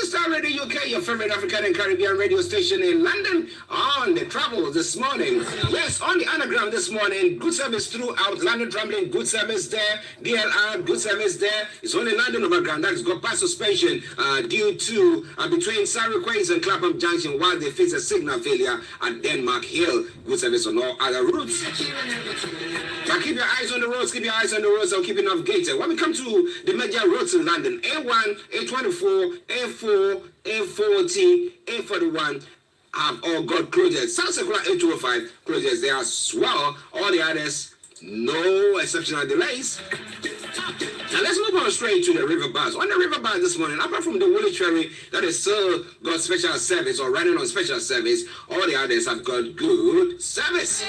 is Starr Radio UK, your favorite African and Caribbean radio station in London. On the travel this morning. Yes, on the underground this morning. Good service throughout London traveling. Good service there. DLR, good service there. It's only London overground that has got past suspension due to between Surrey Quays and Clapham Junction while they face a signal failure at Denmark Hill. Good service on all other routes. But keep your eyes on the roads. Keep your eyes on the roads. I'm keeping navigated. When we come to the major roads in London, A1, A24, A4, A40, A41 have all got closures. South Circular A205 closures there as well. All the others, no exceptional delays. Now let's move on straight to the river bars. On the river bars this morning, apart from the Woolly Cherry that is still got special service or running on special service, all the others have got good service.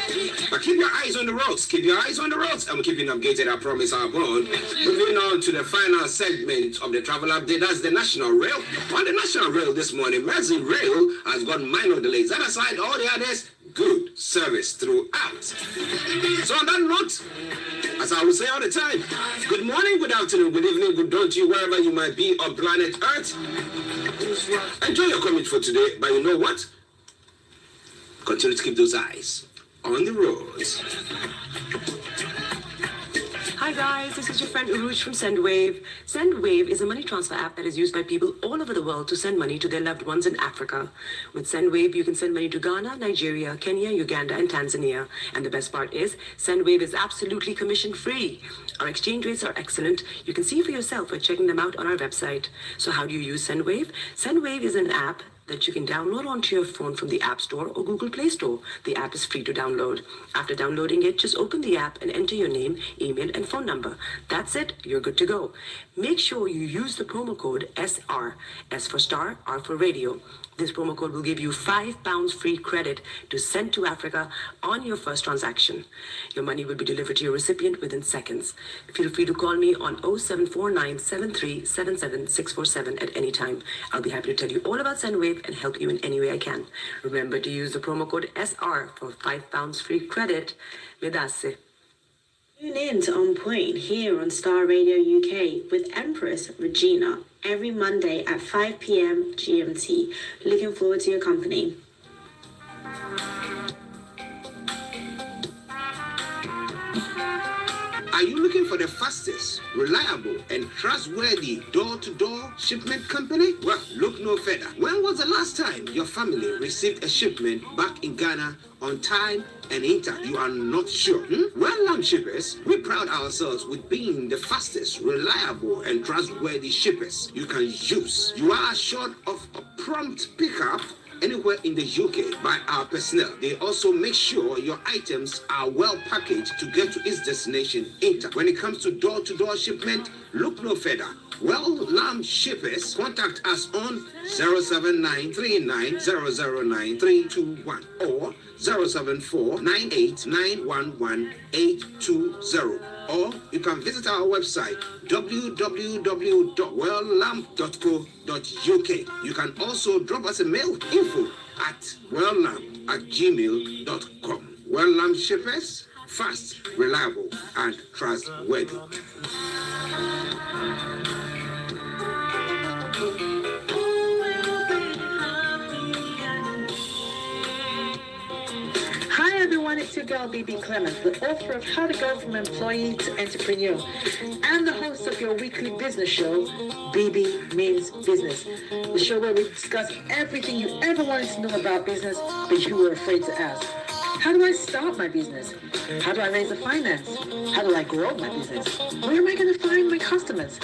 But keep your eyes on the roads. Keep your eyes on the roads. And we're keeping updated, I promise, our bond. Moving on to the final segment of the travel update. That's the National Rail. On the National Rail this morning, Mersey Rail has got minor delays. That aside, all the others, good service throughout. So on that note, as I will say all the time, good morning, good afternoon, good evening, good dawn to you wherever you might be on planet Earth. Enjoy your commute for today, but you know what? Continue to keep those eyes on the roads. Hi guys, this is your friend Uruj from Sendwave. Sendwave is a money transfer app that is used by people all over the world to send money to their loved ones in Africa. With Sendwave, you can send money to Ghana, Nigeria, Kenya, Uganda, and Tanzania. And the best part is, Sendwave is absolutely commission-free. Our exchange rates are excellent. You can see for yourself by checking them out on our website. So how do you use Sendwave? Sendwave is an app that you can download onto your phone from the App Store or Google Play Store. The app is free to download. After downloading it, just open the app and enter your name, email, and phone number. That's it. You're good to go. Make sure you use the promo code SR, S for Star, R for Radio. This promo code will give you £5 free credit to send to Africa on your first transaction. Your money will be delivered to your recipient within seconds. Feel free to call me on 0749 7377 647 at any time. I'll be happy to tell you all about Sendwave and help you in any way I can. Remember to use the promo code SR for £5 free credit. Medasse. Tune in to On Point here on Starr Radio UK with Empress Regina every Monday at 5 p.m. GMT. Looking forward to your company. Are you looking for the fastest, reliable, and trustworthy door-to-door shipment company? Well, look no further. When was the last time your family received a shipment back in Ghana on time and in time? You are not sure? Well, Lamb Shippers, we pride ourselves with being the fastest, reliable, and trustworthy shippers you can use. You are assured of a prompt pickup anywhere in the UK by our personnel. They also make sure your items are well packaged to get to its destination in time. When it comes to door-to-door shipment, look no further. Well, Lamb Shippers, contact us on 07939009321 or 07498911820. Or you can visit our website www.welllamb.co.uk. You can also drop us a mail, info@welllamb@gmail.com. Well Lamb Shippers, fast, reliable, and trustworthy. Hi everyone, it's your girl BB Clemens, the author of How to Go From Employee to Entrepreneur and the host of your weekly business show, BB Means Business, the show where we discuss everything you ever wanted to know about business but you were afraid to ask. How do I start my business? How do I raise the finance? How do I grow my business? Where am I going to find my customers?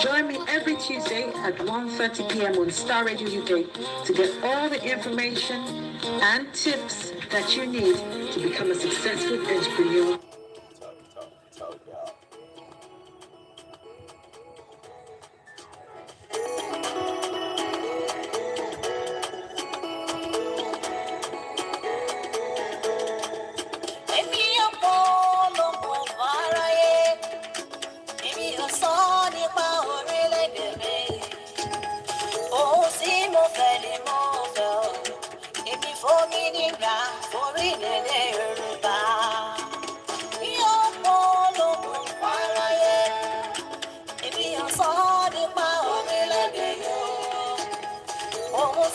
Join me every Tuesday at 1:30 p.m. on Starr Radio UK to get all the information and tips that you need to become a successful entrepreneur.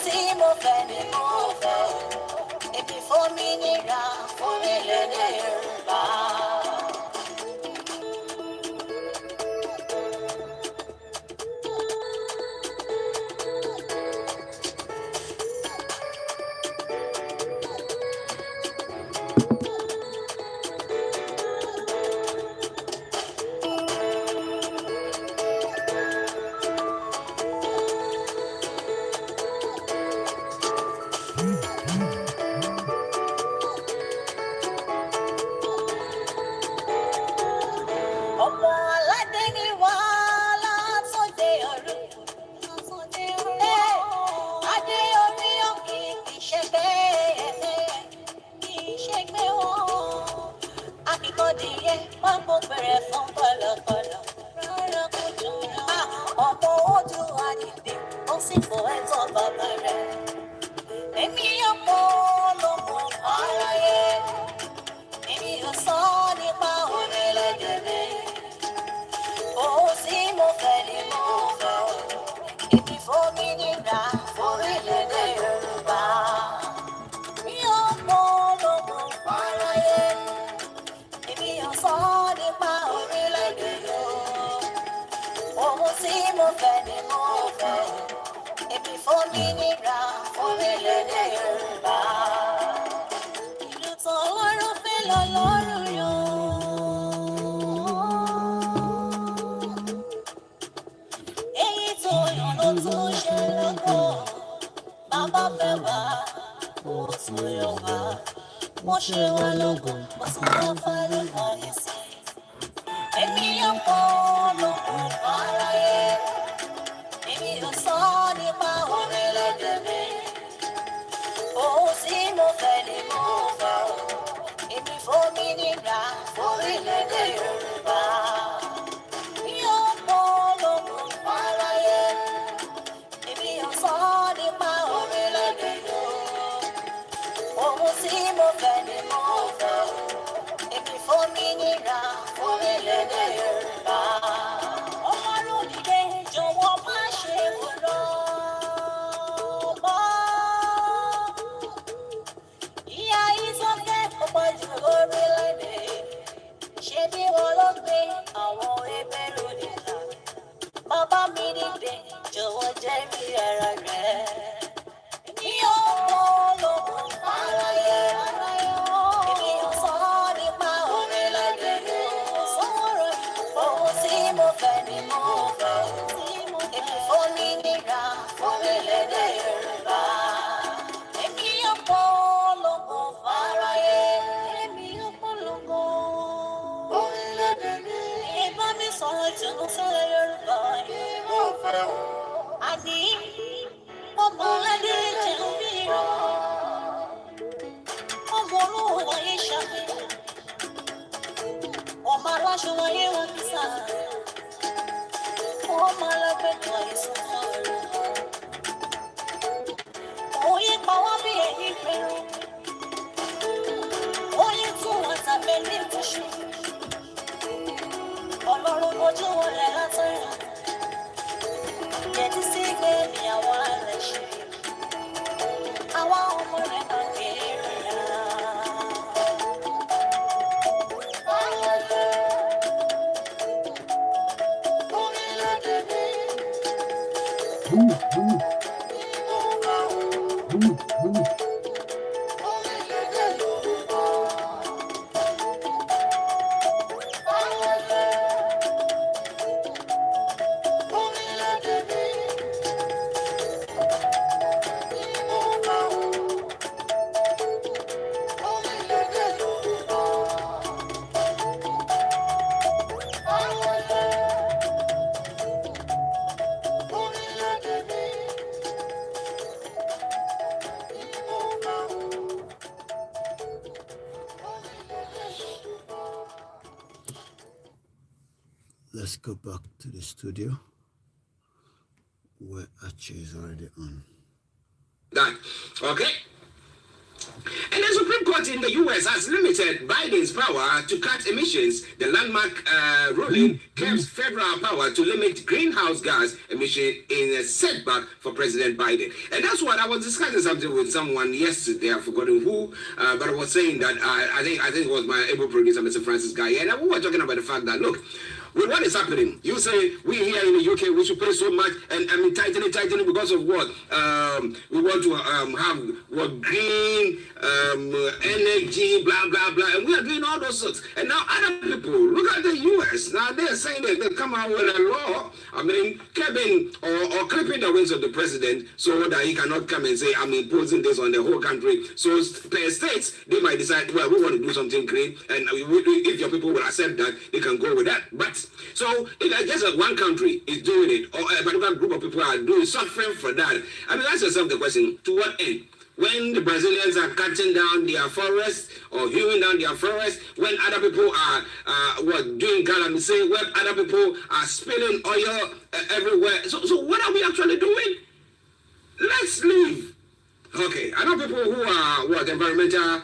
tí mo fẹ́ ni mo fẹ́ o. Èmi fòmìnira fórílẹ̀-èdè Yorùbá. Ọmọ aládé ni wá látòde ọ̀run. Adé orí òkè kì í ṣe bẹ́ẹ̀, kì í ṣe gbé wọn. Akíkọ̀dìyẹ máa ń kó bẹ̀rẹ̀ fún kọ̀lọ̀kọ̀lọ̀. Rárá kò dùn náà. Ọmọ ojú àdìdì, ó sì fò ẹ̀tọ́ bàbá rẹ̀. Èmi ọ̀pọ̀ lọ́mọ aráyé. Èmi ò sọ nípa orílẹ̀-èdè mi. Ohun tí mo fẹ́ ni mo fẹ́ o. Èmi fòmìnira fórílẹ̀-èdè Yorùbá. Mi ò mọ̀ lọ́mọ aráyé. Èmi ò sọ nípa orílẹ̀-èdè Yorùbá. Ohun tí mo fẹ́ ni mo fẹ́ o. Èmi fòmìnira fórílẹ̀-èdè Yorùbá. Ìlú tó lọ́rùn fẹ́ lọ lọ́rùn yọ. Èyí tó yàn ló tún ṣe lọ́kọ̀. Bàbá fẹ́ wá, ó tún yọ wá. Wọ́n ṣe wá lógun, wọ́n sì wá fárí wáyé sí. Èmi ọ̀pọ̀ lógun aráyé. Èmi ò sọ nípa orílẹ̀-èdè mi. Ohun tí mo fẹ́ ni mo fẹ́ o. Èmi fòmìnira fórílẹ̀-èdè Yorùbá. Mi ò mọ̀ lógun aráyé. Èmi ò sọ nípa orílẹ̀-èdè Yorùbá. Ohun tí mo fẹ́ ni mo fẹ́ o. Èmi fòmìnira fórílẹ̀-èdè Yorùbá. Ọlọ́run dìde jọ̀wọ́ má ṣe wò lọ mọ́. Ìyà yìí tó fẹ́ pọ̀ jù lórílẹ̀-èdè. Ṣé bí wọ́n ló gbé àwọn ebèrú nìlà? Bàbá mi dìde jọ̀wọ́ jẹ́rìí ara rẹ̀. Mi ò mọ̀ lógun aráyé. Èmi ò sọ nípa orílẹ̀-èdè Yorùbá. Ohun tí mo fẹ́ ni mo fẹ́ o. Èmi fòmìnira fórílẹ̀-èdè Yorùbá. Èmi ò mọ̀ lógun aráyé. Èmi ò mọ̀ lógun orílẹ̀-èdè mi. Ìbá mi sọ̀rọ̀ ìtùnú sílẹ̀ Yorùbá. Mo fẹ́ o. Àní ọmọ aládé jẹun bí irọ́. Ọmọ olówó wáyé ṣàfihàn. Ọmọ aláṣọ wáyé wọn kì í sá. Ọmọ alágbẹ̀dẹ wáyé sọ́kọ̀ rẹ̀. Òye pa wá bí èyí pẹ̀lú. Òye tún wọn tàbí ní ìtúṣu. Ọlọ́run ojú wọn lẹ̀ látọ̀rọ̀. Yẹtí sí gbé ní àwọn alẹ́ ṣe. Àwa ọmọ rẹ̀ náà kéré rà. Orílẹ̀-èdè mi. Orílẹ̀-èdè Yorùbá. Orílẹ̀-èdè mi. Let's go back to the studio where Archie is already on. Done. Okay. And as we Supreme Court in the U.S. has limited Biden's power to cut emissions. The landmark ruling gives federal power to limit greenhouse gas emission in a setback for President Biden. And that's what I was discussing something with someone yesterday. I've forgotten who, but I was saying that I think it was my able producer, Mr. Francis Guy, and we were talking about the fact that look. With what is happening, you say we here in the UK we should pay so much, and I mean tightening because of what? We want to have what green energy, blah blah blah, and we are doing all those sorts. And now other people, look at the US. Now they're saying that they come out with a law. I mean, Kevin or clipping the wings of the president so that he cannot come and say I'm imposing this on the whole country. So per states they might decide, well, we want to do something green, and if your people will accept that, they can go with that. But so if just one country is doing it, or a particular group of people are suffering for that, I mean, ask yourself the question: to what end? When the Brazilians are cutting down their forests or hewing down their forests, when other people are doing galamsey, when other people are spilling oil everywhere. So what are we actually doing? Let's leave. Okay, I know people who are environmental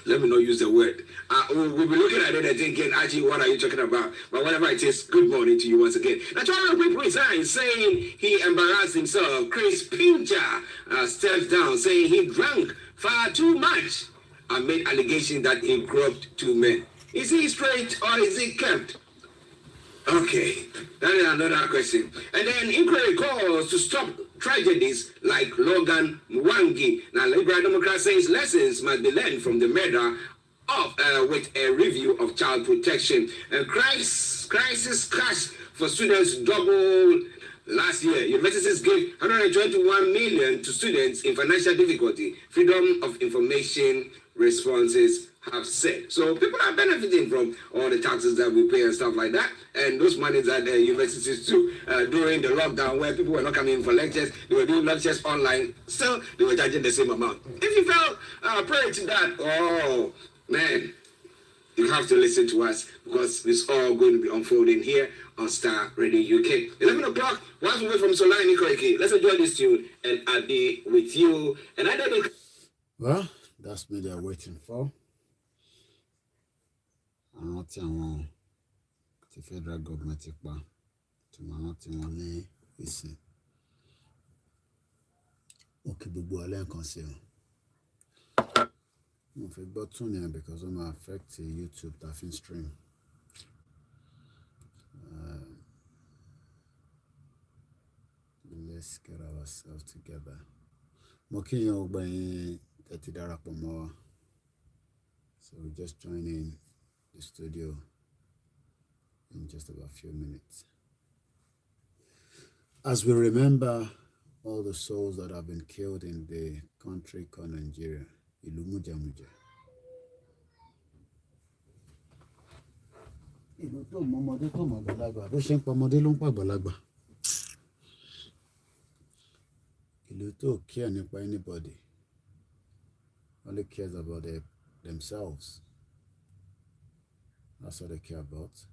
let me not use the word. We'll be looking at it and thinking, actually, what are you talking about? But whatever it is, good morning to you once again. The Toronto people resign, saying he embarrassed himself. Chris Pincher steps down, saying he drank far too much and made allegation that he groped two men. Is he straight or is he kept? Okay, that is another question. And then inquiry calls to stop tragedies like Logan Mwangi. Now, Liberal Democrat says lessons must be learned from the murder of with a review of child protection. And crisis cash for students doubled last year. Universities gave 121 million to students in financial difficulty. Freedom of information responses have said. So people are benefiting from all the taxes that we pay and stuff like that. And those monies that the universities took during the lockdown where people were not coming in for lectures, they were doing lectures online. Still, they were charging the same amount. If you felt prey to that, oh, man, you have to listen to us because it's all going to be unfolding here on Starr Radio UK. 11 o'clock, once we wait from Solani Koiki. Let's enjoy this tune and I'll be with you. And I don't know. Well, that's me they're waiting for. Àwọn tí àwọn ti federal government ti pa tí wọ́n tí wọ́n ní ìsìn. Mo kí gbogbo alẹ́ nǹkan sí o. Mo fẹ́ gbọ́ tún yẹn because ó máa affect YouTube tafin stream. Let's get ourselves together. Mo kí yẹn ọgbà yẹn tẹ́tí darapọ̀ mọ́ wa. So we just join in the studio in just about a few minutes. As we remember all the souls that have been killed in the country called Nigeria, ìlú Mujamuja. Ìlú tó mọ ọmọdé tó mọ àgbàlagbà, bó ṣe ń pa ọmọdé ló ń pa àgbàlagbà. Ìlú tó care nípa anybody, only cares about themselves. That's what they care about.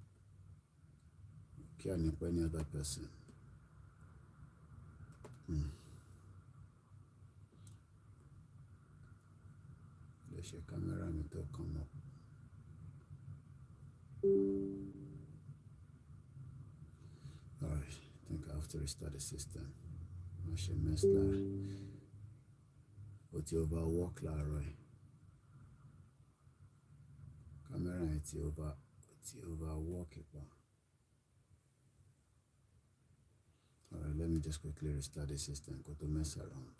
Care about any other person. Let your camera to come up. All right, I think I have to restart the system. I should mess that. But you overwork Roy. Camera it's overwork it. All right, let me just quickly restart the system. Go to mess around.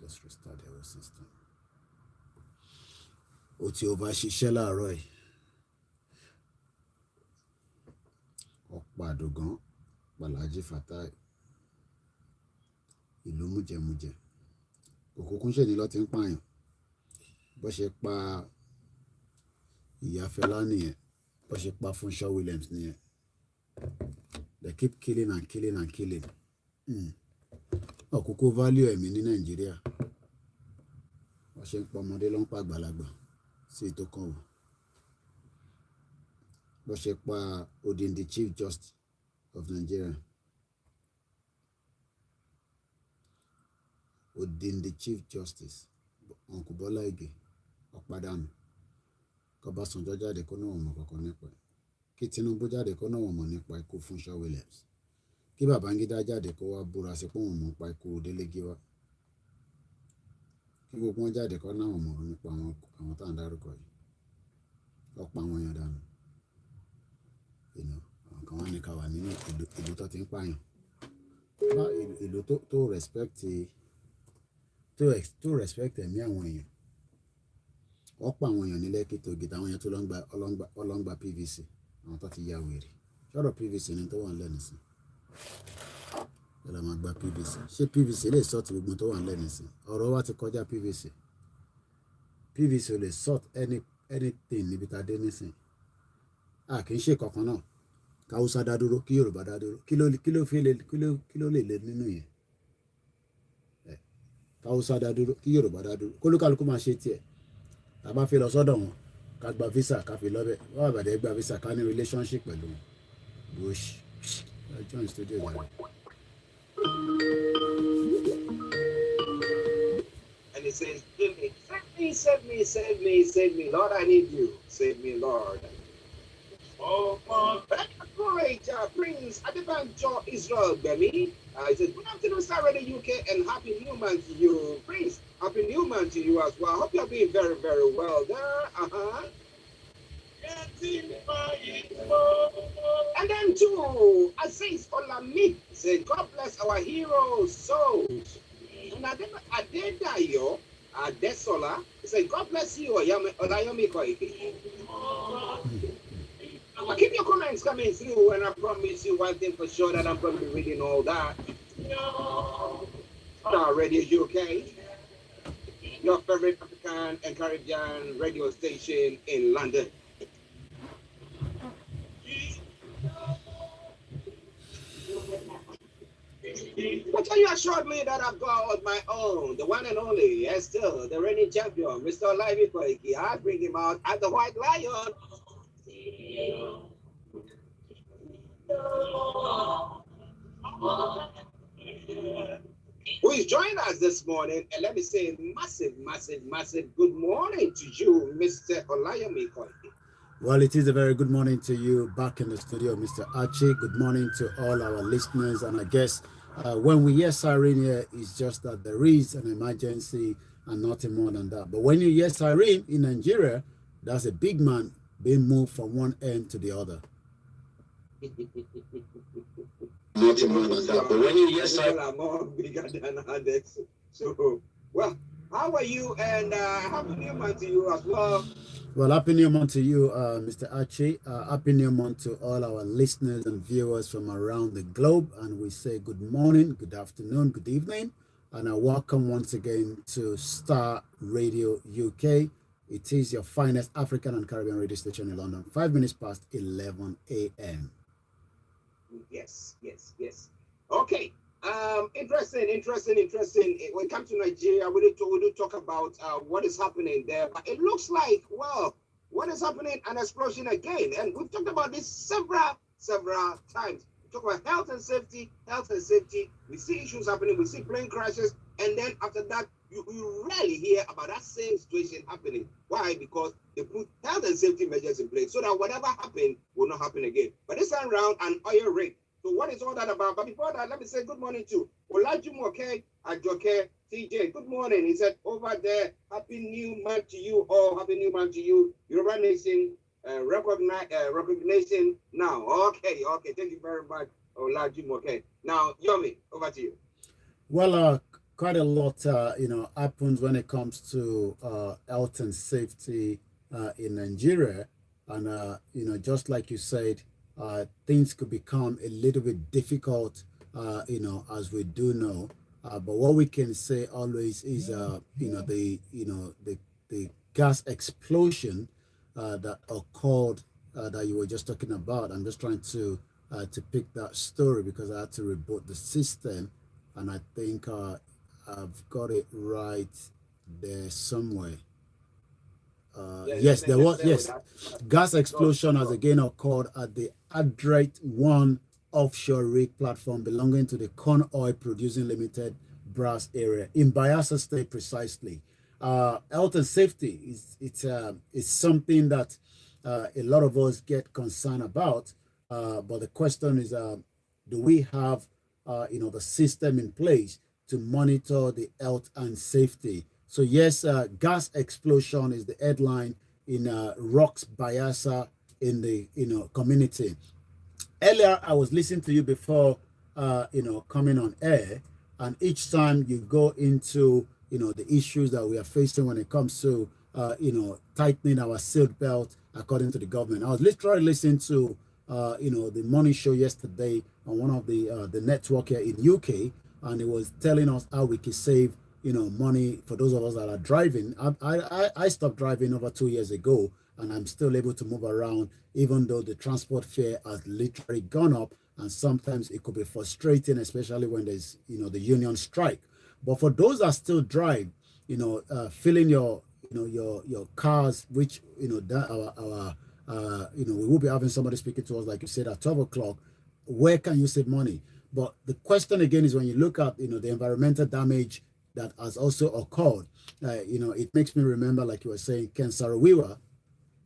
Just restart the whole system. Oti overṣiṣẹ́ láàárọ̀ yìí. Ọ̀pàdùgán Bàlájí Fatai. Ìlú Mújẹmújẹ. Òkùnkùn ṣèdí ló ti ń pààyàn. Bó ṣe pa Ìyá Fẹlá nìyẹn. Bó ṣe pa Funsho Williams nìyẹn. They keep killing and killing and killing. Òkùnkùn value ẹ̀mí ní Nàìjíríà. Bó ṣe ń pa ọmọdé ló ń pa àgbàlagbà. Sí tó kàn wọ́n. Bó ṣe pa Odindi Chief Justice of Nigeria. Odin, the Chief Justice, Uncle Bola Ige, Ọ̀padànù, k'Ọbásanjọ́ jáde kó náà wọ́n mọ̀ kankan nípa ẹ̀, kí Tinubu jáde kó náà wọ́n mọ̀ nípa ikú Fúnṣọ́ Williams, kí Babangida jáde kó wá búra sí pé wọ́n mọ̀ nípa ikú Délé Gíwá, kí gbogbo wọn jáde kó náà wọ́n mọ̀ nípa àwọn tá à ń dárúkọ yìí, ọ̀pọ̀ àwọn èèyàn dànù, àwọn kan wá ní ká wà nínú ìlú tó ti ń pààyàn, bá ìlú tó respect ẹ̀mí àwọn èèyàn, wọ́n pa àwọn èèyàn ní Lẹ́kì tó gidi, àwọn èèyàn tó ọlọ́ngbà PVC, àwọn tó ti ya wèrè, ṣọ́rọ̀ PVC ni tó wà ń lẹ́nu sí ẹ̀rọ máa gba PVC, ṣé PVC lè sọ́ọ̀tì gbogbo tó wà ń lẹ́nu sí? Ọ̀rọ̀ wa ti kọjá PVC ò lè sort anything níbi tá a dé nísìn. Kì í ṣe kankan náà káwúsá dá dúró kí Yorùbá dá dúró, kí ló lè lé nínú yẹn? Káwúsá dá dúró kí Yorùbá dá dúró, kólúkálukú máa ṣe tiẹ̀. Tá a bá fi lọ sọ́dọ̀ wọn ká gba visa ká fi lọ́bẹ̀, wọ́n àbàdẹ́ gba visa ká ní relationship pẹ̀lú wọn. bush join studio rẹ̀. And it says, Jimmy, save me, Lord, I need you. Save me, Lord. Oh, great, Prince Adebanjo Israel Bemi. It says, good afternoon, Starr Radio UK, and happy new month to you. Prince, happy new month to you as well. Hope you're being very, very well there. And then to Aziz Olami said, God bless our heroes' souls. And Adedayo Adesola said, God bless you, Olayomi Koiki. Keep your comments coming through, and I promise you one thing for sure, that I'm going to be reading all that. Starr Radio UK, your favorite African and Caribbean radio station in London. But you assured me that I've got my own, the one and only, yes, still, the reigning champion, Mr. Olayomi Koiki. I bring him out at the White Lion. Who is joining us this morning, and let me say massive good morning to you, Mr. Olayomi Koiki. Well, it is a very good morning to you back in the studio, Mr. Archie. Good morning to all our listeners. And I guess when we hear siren here, it's just that there is an emergency and nothing more than that. But when you hear siren in Nigeria, that's a big man being moved from one end to the other. Nothing more than that. But when you hear siren, are more bigger than others. So, well, how are you? And happy new month to you as well. Well, happy new month to you, Mr. Archie. Happy new month to all our listeners and viewers from around the globe. And we say good morning, good afternoon, good evening. And I welcome once again to Starr Radio UK. It is your finest African and Caribbean radio station in London, 5 minutes past 11 a.m. Yes. Okay. Interesting. When it comes to Nigeria, we do talk about what is happening there. But it looks like, well, what is happening? An explosion again. And we've talked about this several times. We talk about health and safety. We see issues happening. We see plane crashes. And then after that, you rarely hear about that same situation happening. Why? Because they put health and safety measures in place so that whatever happened will not happen again. But this time around, an oil rig. So what is all that about? But before that, let me say good morning to Olajumoke Ajoke TJ. Good morning. He said over there, happy new month to you all. Happy new month to you. Yoruba Nation recognition now. Okay. Thank you very much, Olajumoke. Now, Yomi, over to you. Well, quite a lot, happens when it comes to health and safety in Nigeria. And, just like you said, things could become a little bit difficult, as we do know. But what we can say always is, the gas explosion that occurred that you were just talking about. I'm just trying to pick that story because I had to reboot the system, and I think I've got it right there somewhere. Yes, there was. Yes, gas explosion has again occurred at the Adright 1 offshore rig platform belonging to the Corn Oil Producing Limited brass area in Bayelsa State precisely. Health and safety is something that a lot of us get concerned about. But the question is, do we have the system in place to monitor the health and safety? So yes, gas explosion is the headline in Rocks Bayelsa in the community. Earlier, I was listening to you before coming on air, and each time you go into the issues that we are facing when it comes to tightening our seat belt according to the government. I was literally listening to the morning show yesterday on one of the network here in UK, and it was telling us how we can save money for those of us that are driving. I stopped driving over 2 years ago, and I'm still able to move around, even though the transport fare has literally gone up, and sometimes it could be frustrating, especially when there's the union strike. But for those that still drive, filling your cars, which that we will be having somebody speaking to us, like you said, at 12 o'clock. Where can you save money? But the question again is, when you look at the environmental damage that has also occurred, it makes me remember, like you were saying, Ken Saro-Wiwa,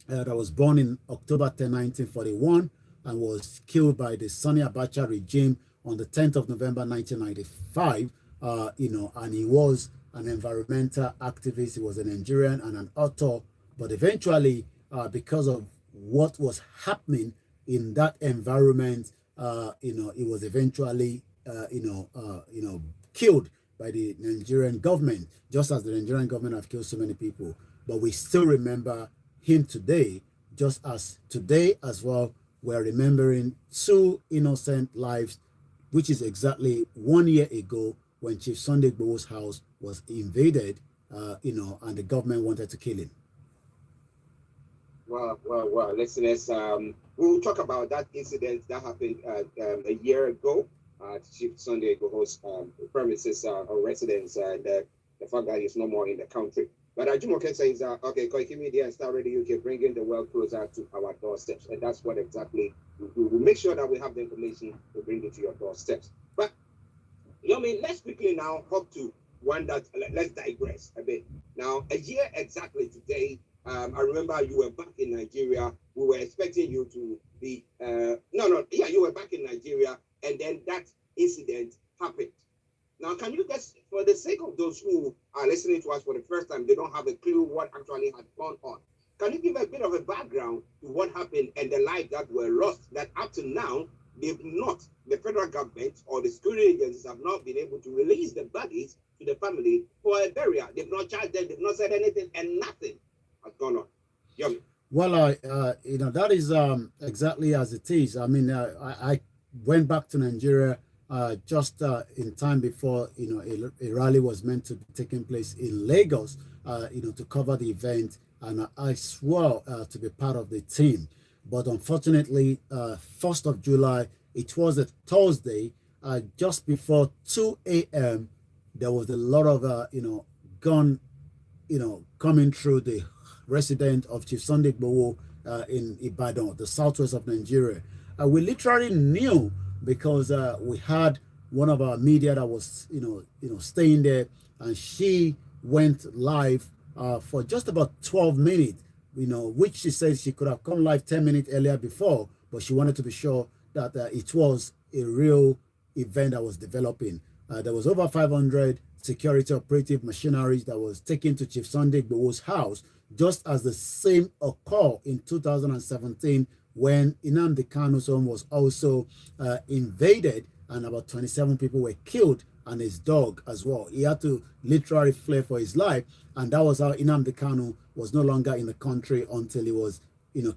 that was born in October 10, 1941, and was killed by the Sani Abacha regime on the 10th of November 1995. And he was an environmental activist. He was a Nigerian and an author, but eventually, because of what was happening in that environment, he was eventually, killed by the Nigerian government, just as the Nigerian government have killed so many people. But we still remember him today, just as today as well, we're remembering 2 innocent lives, which is exactly 1 year ago when Chief Sunday Igboho's house was invaded, and the government wanted to kill him. Well, listeners, we'll talk about that incident that happened a year ago at Chief Sunday Igboho's premises or residence, and the fact that he's no more in the country. But Jumoke says, okay, Koikimedia and Starr Radio UK bringing the world closer to our doorsteps, and that's what exactly we do. We'll make sure that we have the information to bring it to your doorsteps. But let's quickly now hop to one that let's digress a bit. Now, a year exactly today. I remember you were back in Nigeria. We were expecting you to be, you were back in Nigeria, and then that incident happened. Now, can you just, for the sake of those who are listening to us for the first time, they don't have a clue what actually had gone on. Can you give a bit of a background to what happened and the lives that were lost, that up to now, the federal government or the security agencies have not been able to release the bodies to the family for a burial? They've not charged them, they've not said anything, and nothing has gone on. Yomi. Well, that is exactly as it is. I mean, I went back to Nigeria just in time before a rally was meant to be taking place in Lagos, to cover the event, and I swore to be part of the team. But unfortunately, 1st of July, it was a Thursday, just before 2 a.m., there was a lot of gun coming through the residence of Chief Sunday Igboho in Ibadan, the southwest of Nigeria. We literally knew, because we had one of our media that was staying there, and she went live for just about 12 minutes, which she said she could have come live 10 minutes earlier before, but she wanted to be sure that it was a real event that was developing. There was over 500 security operative machineries that was taken to Chief Sunday Igboho's house, just as the same occurred in 2017 when Nnamdi Kanu's home was also invaded, and about 27 people were killed, and his dog as well. He had to literally flee for his life, and that was how Nnamdi Kanu was no longer in the country until he was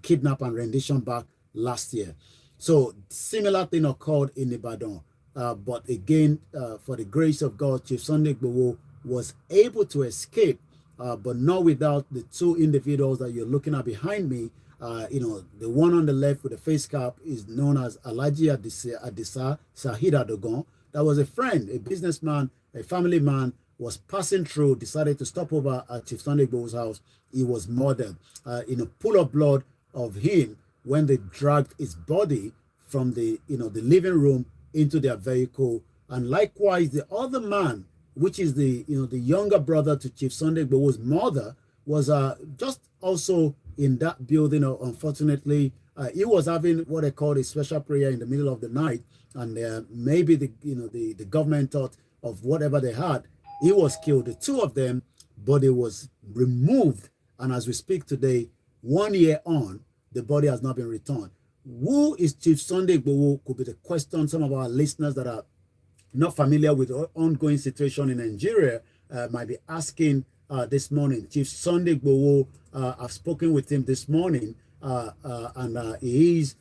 kidnapped and renditioned back last year. So similar thing occurred in Ibadan. But again, for the grace of God, Chief Sunday Igboho was able to escape, but not without the 2 individuals that you're looking at behind me. The one on the left with the face cap is known as Alhaji Adisa Sahid Adogon. That was a friend, a businessman, a family man, was passing through, decided to stop over at Chief Sunday Igboho's house. He was murdered in a pool of blood of him when they dragged his body from the living room into their vehicle. And likewise, the other man which is the the younger brother to Chief Sunday Igboho's mother, was just also in that building. Unfortunately, he was having what they called a special prayer in the middle of the night, and maybe the government thought of whatever they had. He was killed. The two of them, body was removed, and as we speak today, 1 year on, the body has not been returned. Who is Chief Sunday Igboho could be the question some of our listeners that are not familiar with the ongoing situation in Nigeria might be asking this morning. Chief Sunday Igboho, I've spoken with him this morning, and he is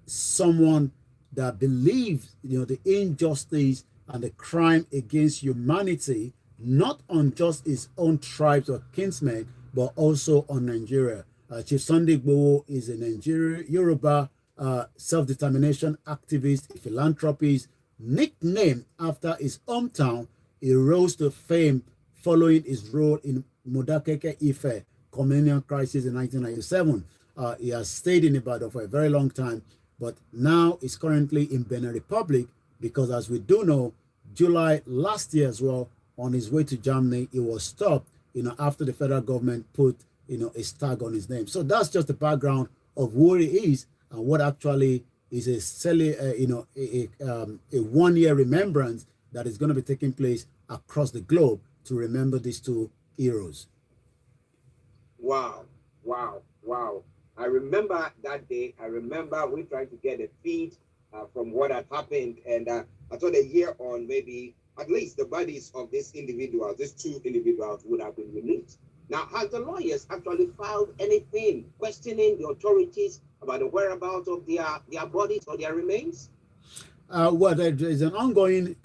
someone that believes the injustice and the crime against humanity, not on just his own tribes or kinsmen, but also on Nigeria. Chief Sunday Igboho is a Nigerian Yoruba self-determination activist, a philanthropist, nicknamed after his hometown. He rose to fame following his role in Modakeke Ife communion crisis in 1997. He has stayed in Ibadan for a very long time, but now is currently in Benin Republic because, as we do know, July last year as well, on his way to Germany, he was stopped, after the federal government put, a tag on his name. So that's just the background of who he is and what actually is a 1 year remembrance that is going to be taking place across the globe to remember these two heroes. Wow. I remember that day. I remember we tried to get a feed from what had happened, and I thought a year on, maybe at least the bodies of these two individuals would have been released. Now, has the lawyers actually filed anything questioning the authorities about the whereabouts of their bodies or their remains? Well, there is an ongoing,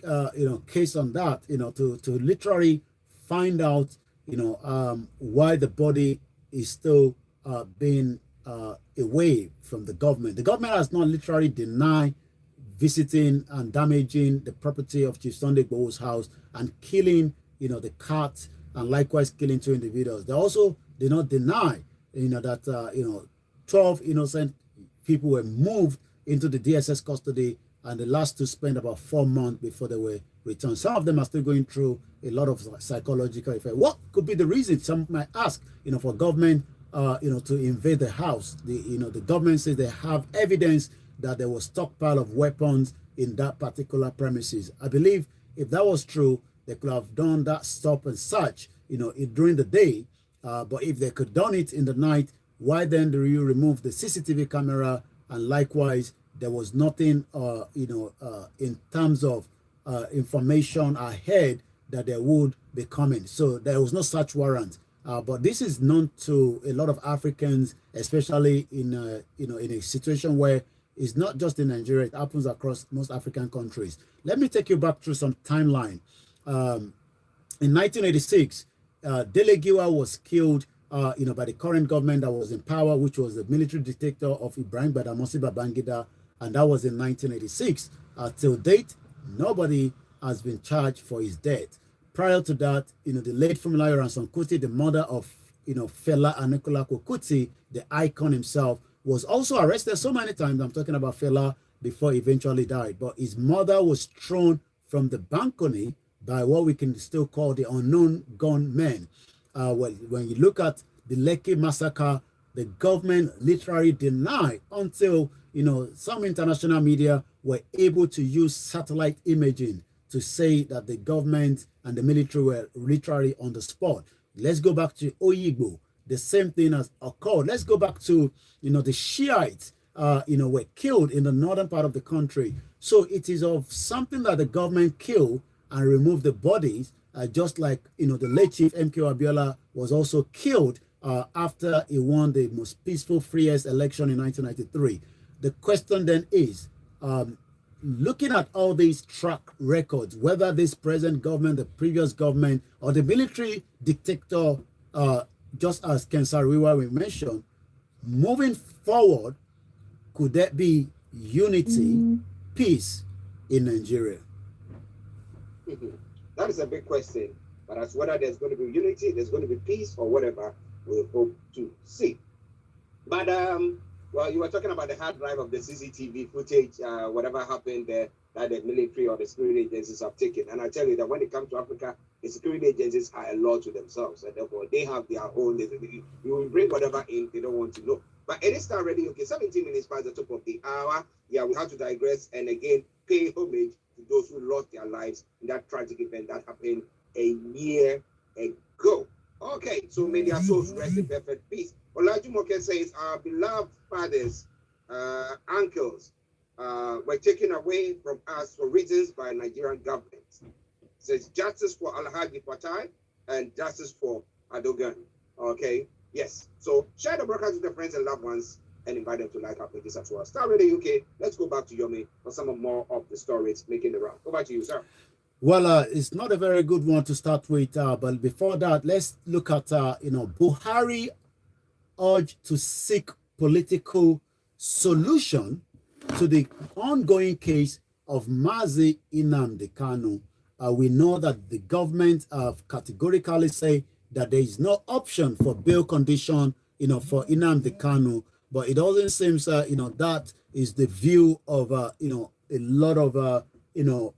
case on that, to literally find out, why the body is still being away from the government. The government has not literally denied visiting and damaging the property of Chief Sunday Igboho's house and killing, the cat, and likewise killing two individuals. They also did not deny, that 12 innocent people were moved into the DSS custody, and the last two spent about 4 months before they were returned. Some of them are still going through a lot of psychological effect. What could be the reason? Some might ask, for government, to invade the house. The government says they have evidence that there was stockpile of weapons in that particular premises. I believe if that was true, they could have done that stop and search, during the day. But if they could done it in the night, why then do you remove the CCTV camera? And likewise, there was nothing, in terms of information ahead that they would be coming. So there was no search warrant. But this is known to a lot of Africans, especially in a situation where it's not just in Nigeria, it happens across most African countries. Let me take you back through some timeline. In 1986, Delegiwa was killed, by the current government that was in power, which was the military dictator of Ibrahim Badamasi Babangida, and that was in 1986. Till date, nobody has been charged for his death. Prior to that, the late Funmilayo Ransome Kuti, the mother of, Fela Anikulapo Kuti, the icon himself, was also arrested so many times. I'm talking about Fela before he eventually died. But his mother was thrown from the balcony by what we can still call the unknown gunmen. When you look at the Lekki massacre, the government literally denied until, some international media were able to use satellite imaging to say that the government and the military were literally on the spot. Let's go back to Oyigbo. The same thing has occurred. Let's go back to, the Shiites, were killed in the northern part of the country. So it is of something that the government killed and removed the bodies, just like, the late Chief MK Abiola was also killed after he won the most peaceful, freest election in 1993. The question then is, looking at all these track records, whether this present government, the previous government, or the military dictator, just as Ken Saro-Wiwa we mentioned, moving forward, could there be unity, peace in Nigeria? That is a big question. But as whether there's going to be unity, there's going to be peace, or whatever, we'll hope to see. But well, you were talking about the hard drive of the CCTV footage, whatever happened there. that the military or the security agencies have taken. And I tell you that when it comes to Africa, the security agencies are a law to themselves, and therefore they have their own. You will bring whatever in, they don't want to know. But it is Starr Radio. Okay, 17 minutes past the top of the hour. Yeah, we have to digress and again pay homage to those who lost their lives in that tragic event that happened a year ago. Okay, so may their souls rest in perfect peace. Olajumoke says our beloved fathers, uncles, were taken away from us for reasons by Nigerian government. Says justice for Alhaji Fatai and justice for Adogan. Okay, yes. So share the broadcast with your friends and loved ones and invite them to like our pages as well. Starr Radio UK. Let's go back to Yomi for some more of the stories making the round. Over to you, sir. Well, it's not a very good one to start with, but before that, let's look at, Buhari urged to seek political solution to the ongoing case of Mazi Nnamdi Kanu. We know that the government have categorically say that there is no option for bail condition, for Nnamdi Kanu, but it doesn't seem, that is the view of, a lot of,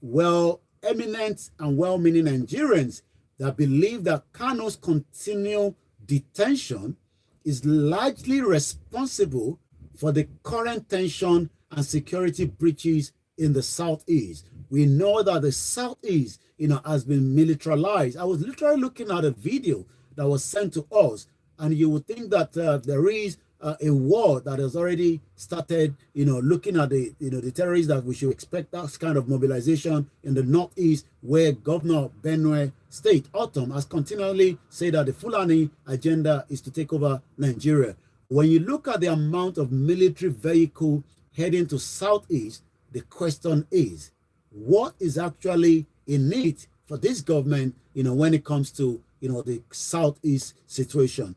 well-eminent and well-meaning Nigerians that believe that Kanu's continued detention is largely responsible for the current tension and security breaches in the Southeast. We know that the Southeast, has been militarized. I was literally looking at a video that was sent to us, and you would think that there is a war that has already started, looking at the, the terrorists, that we should expect that kind of mobilization in the Northeast, where Governor Benue State, Autumn, has continually said that the Fulani agenda is to take over Nigeria. When you look at the amount of military vehicle heading to Southeast, the question is, what is actually in it for this government, when it comes to, the Southeast situation?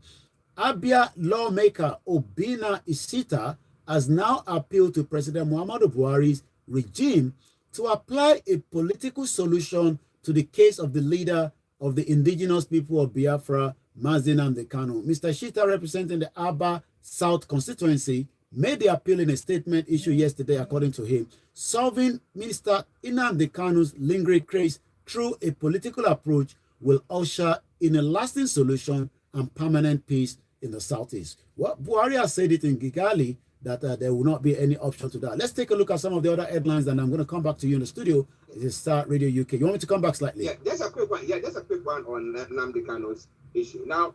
Abia lawmaker Obina Isita has now appealed to President Muhammadu Buhari's regime to apply a political solution to the case of the leader of the indigenous people of Biafra, Mazi Nnamdi Kanu. Mr. Shita, representing the Aba South constituency, made the appeal in a statement issued yesterday. According to him, solving Minister Nnamdi Kanu's lingering case through a political approach will usher in a lasting solution and permanent peace in the Southeast. Well, Buhari has said it in Kigali that there will not be any option to that. Let's take a look at some of the other headlines, and I'm going to come back to you in the studio. It's Starr Radio UK. You want me to come back slightly? Yeah, there's a quick one. Yeah, there's a quick one on Nnamdi Kanu's issue. Now,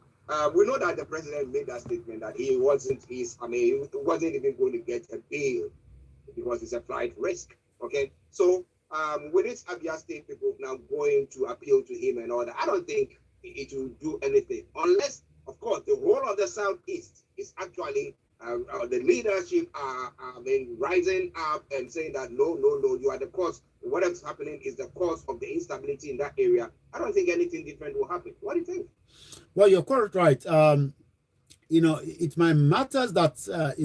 we know that the president made that statement that he wasn't even going to get a bail because it's a flight risk. Okay, so with this Abia State people now going to appeal to him and all that, I don't think it will do anything unless, of course, the whole of the Southeast is actually the leadership are rising up and saying that no, you are the cause. Whatever's happening is the cause of the instability in that area. I don't think anything different will happen. What do you think? Well, you're quite right. It might matter that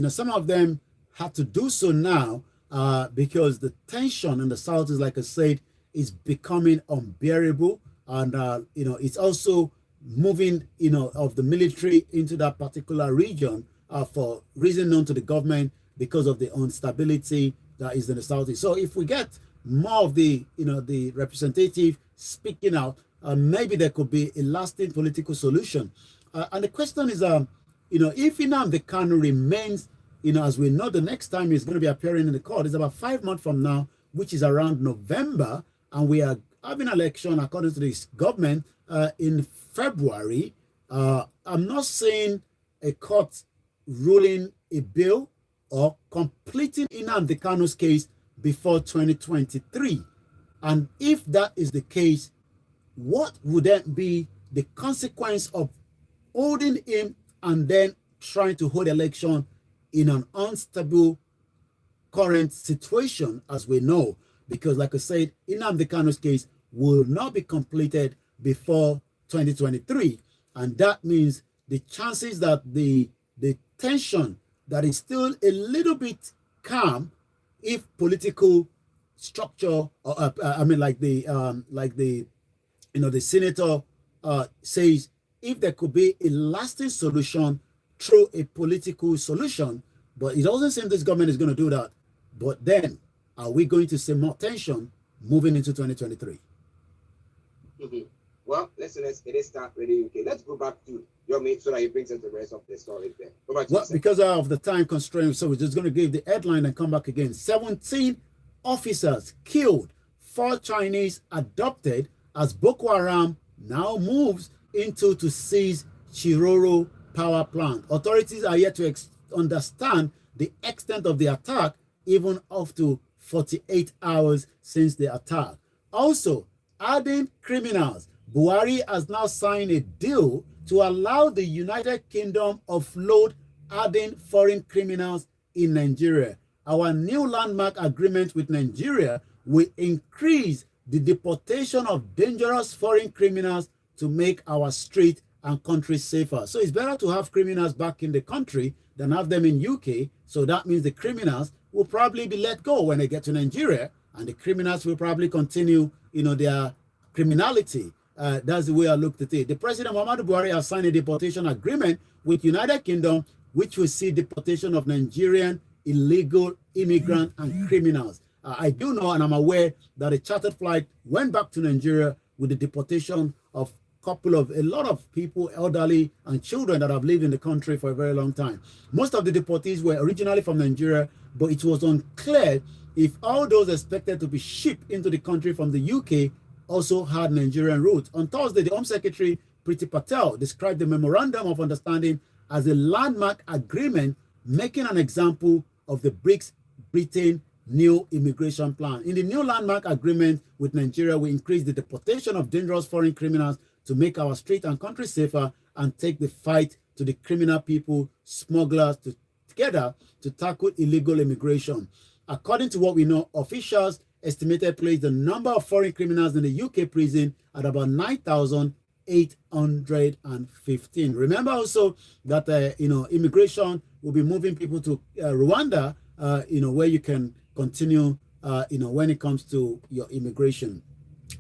some of them have to do so now because the tension in the South is, like I said, is becoming unbearable, and it's also moving of the military into that particular region for reason known to the government because of the instability that is in the Southeast. So if we get more of the the representative speaking out, maybe there could be a lasting political solution. And the question is, if Nnamdi Kanu remains, as we know, the next time he's going to be appearing in the court is about 5 months from now, which is around November, and we are having an election according to this government in February. I'm not saying a court ruling a bill or completing Nnamdi Kanu's case before 2023. And if that is the case, what would then be the consequence of holding him and then trying to hold election in an unstable current situation, as we know? Because, like I said, Nnamdi Kanu's case will not be completed before 2023. And that means the chances that the tension that is still a little bit calm, if political structure, like the senator says, if there could be a lasting solution through a political solution, but it doesn't seem this government is going to do that. But then are we going to see more tension moving into 2023? Well, listeners, it is Starr Radio UK. Let's go back to your mate so that he brings us the rest of the story there. Well, because of the time constraint, so we're just going to give the headline and come back again. 17 officers killed, 4 Chinese adopted as Boko Haram now moves into to seize Chiroro power plant. Authorities are yet to understand the extent of the attack, even up to 48 hours since the attack. Also, adding criminals, Buhari has now signed a deal to allow the United Kingdom offload adding foreign criminals in Nigeria. Our new landmark agreement with Nigeria will increase the deportation of dangerous foreign criminals to make our street and country safer. So it's better to have criminals back in the country than have them in UK. So that means the criminals will probably be let go when they get to Nigeria, and the criminals will probably continue, their criminality. That's the way I looked at it. The President Muhammadu Buhari has signed a deportation agreement with United Kingdom, which will see deportation of Nigerian illegal immigrants and criminals. I do know, and I'm aware, that a chartered flight went back to Nigeria with the deportation of a lot of people, elderly and children that have lived in the country for a very long time. Most of the deportees were originally from Nigeria, but it was unclear if all those expected to be shipped into the country from the UK also had Nigerian roots. On Thursday, the Home Secretary, Priti Patel, described the Memorandum of Understanding as a landmark agreement making an example of the Britain new immigration plan. In the new landmark agreement with Nigeria, we increase the deportation of dangerous foreign criminals to make our street and country safer and take the fight to the criminal people, smugglers, together to tackle illegal immigration. According to what we know, officials estimated place the number of foreign criminals in the UK prison at about 9,815. Remember also that immigration will be moving people to Rwanda, where you can continue, when it comes to your immigration.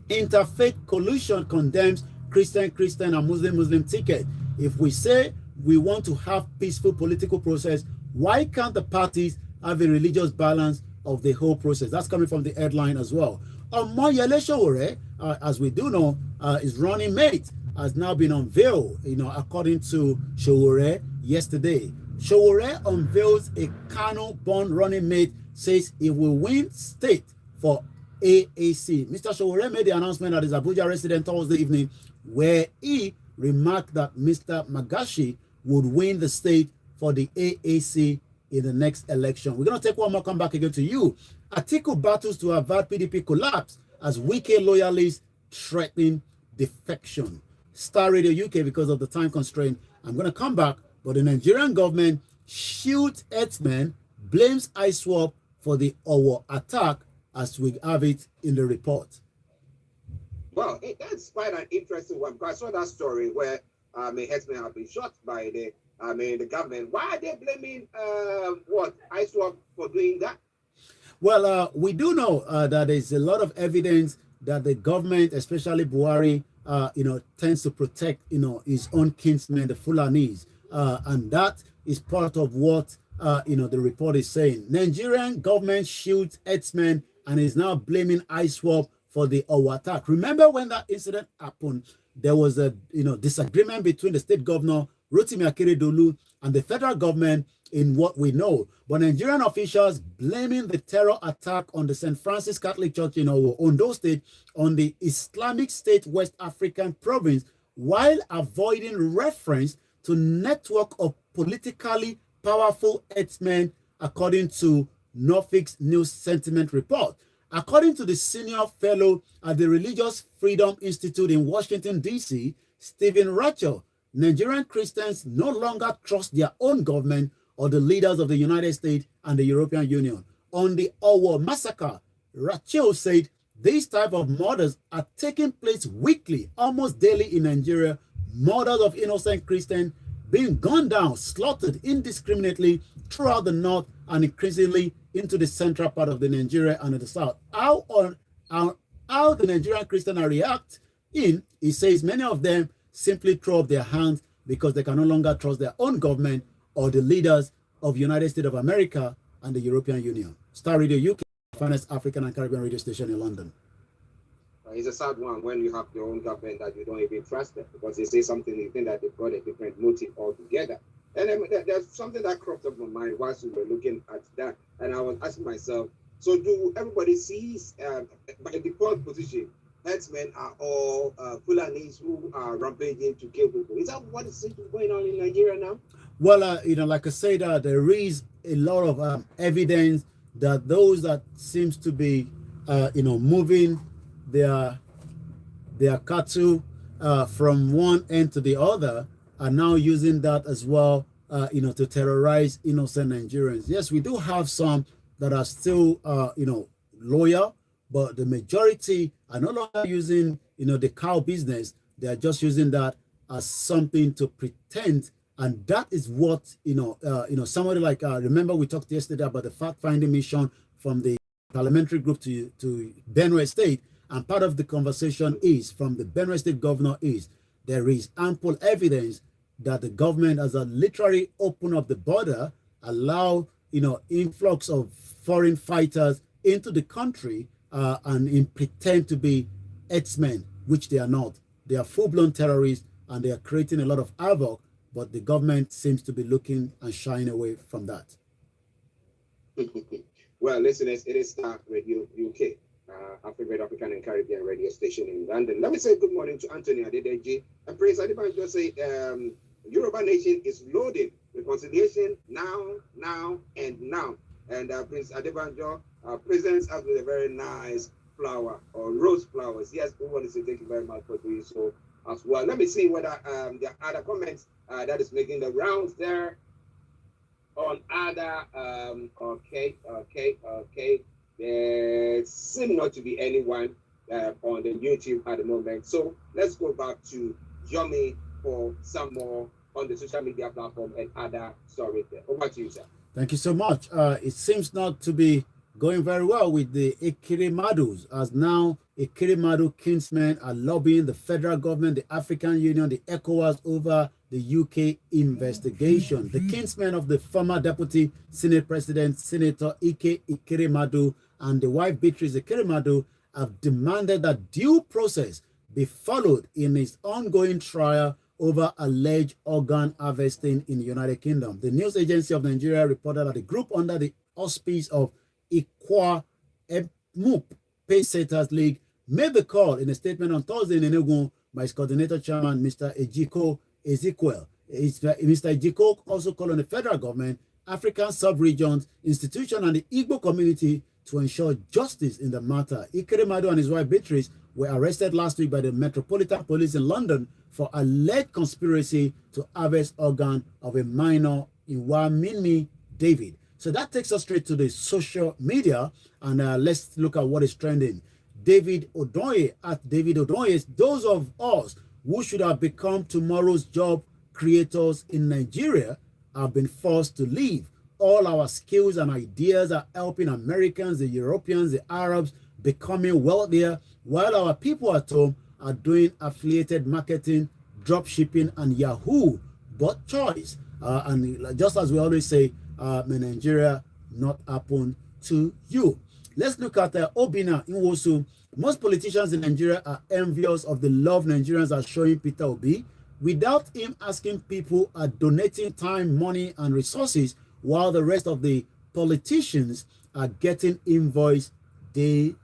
Interfaith coalition condemns Christian and Muslim ticket. If we say we want to have peaceful political process, why can't the parties have a religious balance of the whole process? That's coming from the headline as well. Omoyele Sowore, as we do know, his running mate has now been unveiled, according to Sowore yesterday. Sowore unveils a Kano-born running mate, says he will win state for AAC. Mr. Sowore made the announcement at his Abuja residence Thursday evening, where he remarked that Mr. Magashi would win the state for the AAC in the next election. We're going to take one more, come back again to you. Atiku battles to avert PDP collapse as Wike loyalists threatening defection. Starr Radio UK, because of the time constraint, I'm going to come back, but the Nigerian government shield herdsmen, blames ISWAP for the Owo attack, as we have it in the report. Well, that's quite an interesting one, because I saw that story where herdsmen have been shot by the government. Why are they blaming ISWAP for doing that? Well, we do know that there's a lot of evidence that the government, especially Buhari, tends to protect, his own kinsmen, the Fulanis, and that is part of what the report is saying. Nigerian government shields herdsmen and is now blaming ISWAP for the Owo attack. Remember when that incident happened, there was a disagreement between the state governor Rotimi Akeredolu and the federal government in what we know. But Nigerian officials blaming the terror attack on the St. Francis Catholic Church in Ondo State on the Islamic State West African province, while avoiding reference to network of politically powerful herdsmen, according to Norfolk's News Sentiment Report. According to the senior fellow at the Religious Freedom Institute in Washington, D.C., Stephen Rachel, Nigerian Christians no longer trust their own government or the leaders of the United States and the European Union. On the Owo massacre, Rachel said these type of murders are taking place weekly, almost daily in Nigeria. Murders of innocent Christians being gunned down, slaughtered indiscriminately throughout the north and increasingly into the central part of the Nigeria and the south. How the Nigerian Christians are reacting, he says many of them simply throw up their hands because they can no longer trust their own government or the leaders of United States of America and the European Union. Starr Radio UK. finest African and Caribbean radio station in London. It's a sad one when you have your own government that you don't even trust them because they say something, you think that they've got a different motive altogether. And then there's something that cropped up in my mind whilst we were looking at that. And I was asking myself, so do everybody sees by default position, herdsmen are all Fulanis who are rampaging to kill people? Is that what is going on in Nigeria now? Well, like I said, there is a lot of evidence that those that seems to be, moving their cattle from one end to the other are now using that as well, to terrorize innocent Nigerians. Yes, we do have some that are still, loyal, but the majority are no longer using, the cow business. They are just using that as something to pretend. And that is what, somebody like, remember we talked yesterday about the fact-finding mission from the parliamentary group to Benue State. And part of the conversation is, from the Benue State governor is, there is ample evidence that the government has literally opened up the border, allow, influx of foreign fighters into the country and pretend to be herdsmen, which they are not. They are full-blown terrorists and they are creating a lot of havoc, but the government seems to be looking and shying away from that. Well, listeners, it is Starr Radio UK, our favorite African and Caribbean radio station in London. Let me say good morning to Anthony Adedeji. And Prince Adebanjo say, Yoruba Nation is loaded. Reconciliation now, and now. And Prince Adebanjo presents us with a very nice flower or rose flowers. Yes, we want to say thank you very much for doing so as well. Let me see whether there are other comments that is making the rounds there on other. Okay. There seem not to be anyone on the YouTube at the moment. So let's go back to Yomi for some more on the social media platform and other stories there. Over to you, sir. Thank you so much. It seems not to be going very well with the Ekirimadus, as now Ekirimadu kinsmen are lobbying the federal government, the African Union, the ECOWAS over the UK investigation. The kinsmen of the former Deputy Senate President, Senator Ike Ekirimadu, and the wife Beatrice Ekirimadu have demanded that due process be followed in his ongoing trial over alleged organ harvesting in the United Kingdom. The news agency of Nigeria reported that the group under the auspice of Ikwa Mup Paysetters League made the call in a statement on Thursday in Enugu by its coordinator chairman, Mr. Ejiko Ezekiel. Mr. Ejiko also called on the federal government, African sub-regions, institutions, and the Igbo community to ensure justice in the matter. Ikiremadu and his wife Beatrice were arrested last week by the Metropolitan Police in London for alleged conspiracy to harvest organ of a minor Iwamini David. So that takes us straight to the social media, and let's look at what is trending. David Odoye at David Odoye, those of us who should have become tomorrow's job creators in Nigeria have been forced to leave. All our skills and ideas are helping Americans, the Europeans, the Arabs becoming wealthier, while our people at home are doing affiliated marketing, drop shipping, and Yahoo bot choice. And just as we always say, may Nigeria not happen to you. Let's look at Obina Nwosu. Most politicians in Nigeria are envious of the love Nigerians are showing Peter Obi. Without him asking, people are donating time, money, and resources, while the rest of the politicians are getting invoiced daily.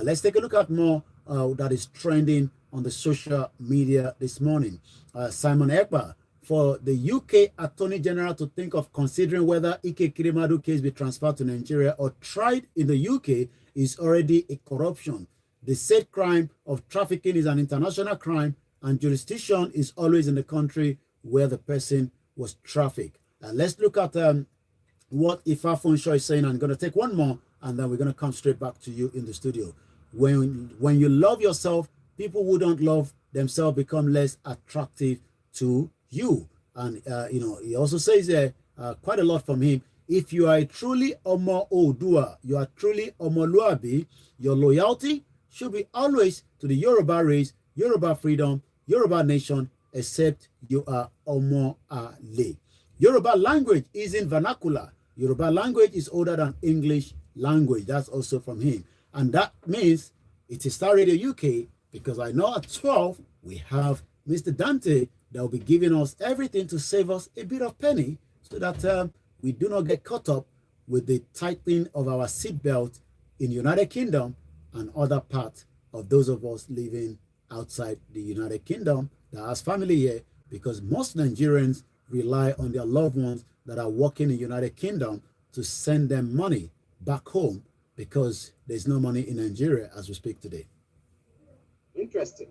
Let's take a look at more that is trending on the social media this morning. Simon Ekpa, for the UK Attorney General to think of considering whether Ike Kirimadu case be transferred to Nigeria or tried in the UK is already a corruption. The said crime of trafficking is an international crime, and jurisdiction is always in the country where the person was trafficked. Let's look at what Ifa Fonsho is saying. I'm going to take one more, and then we're going to come straight back to you in the studio. When you love yourself, people who don't love themselves become less attractive to you. And he also says there quite a lot from him. If you are truly Omo Odua, you are truly Omoluabi, your loyalty should be always to the Yoruba race, Yoruba freedom, Yoruba nation, except you are Omo Ale. Yoruba language is in vernacular. Yoruba language is older than English language. That's also from him. And that means it is Star Radio UK, because I know at 12 we have Mr. Dante that will be giving us everything to save us a bit of penny, so that we do not get caught up with the tightening of our seatbelt in United Kingdom and other parts of those of us living outside the United Kingdom that has family here, because most Nigerians rely on their loved ones that are working in United Kingdom to send them money back home, because there's no money in Nigeria as we speak today. Interesting.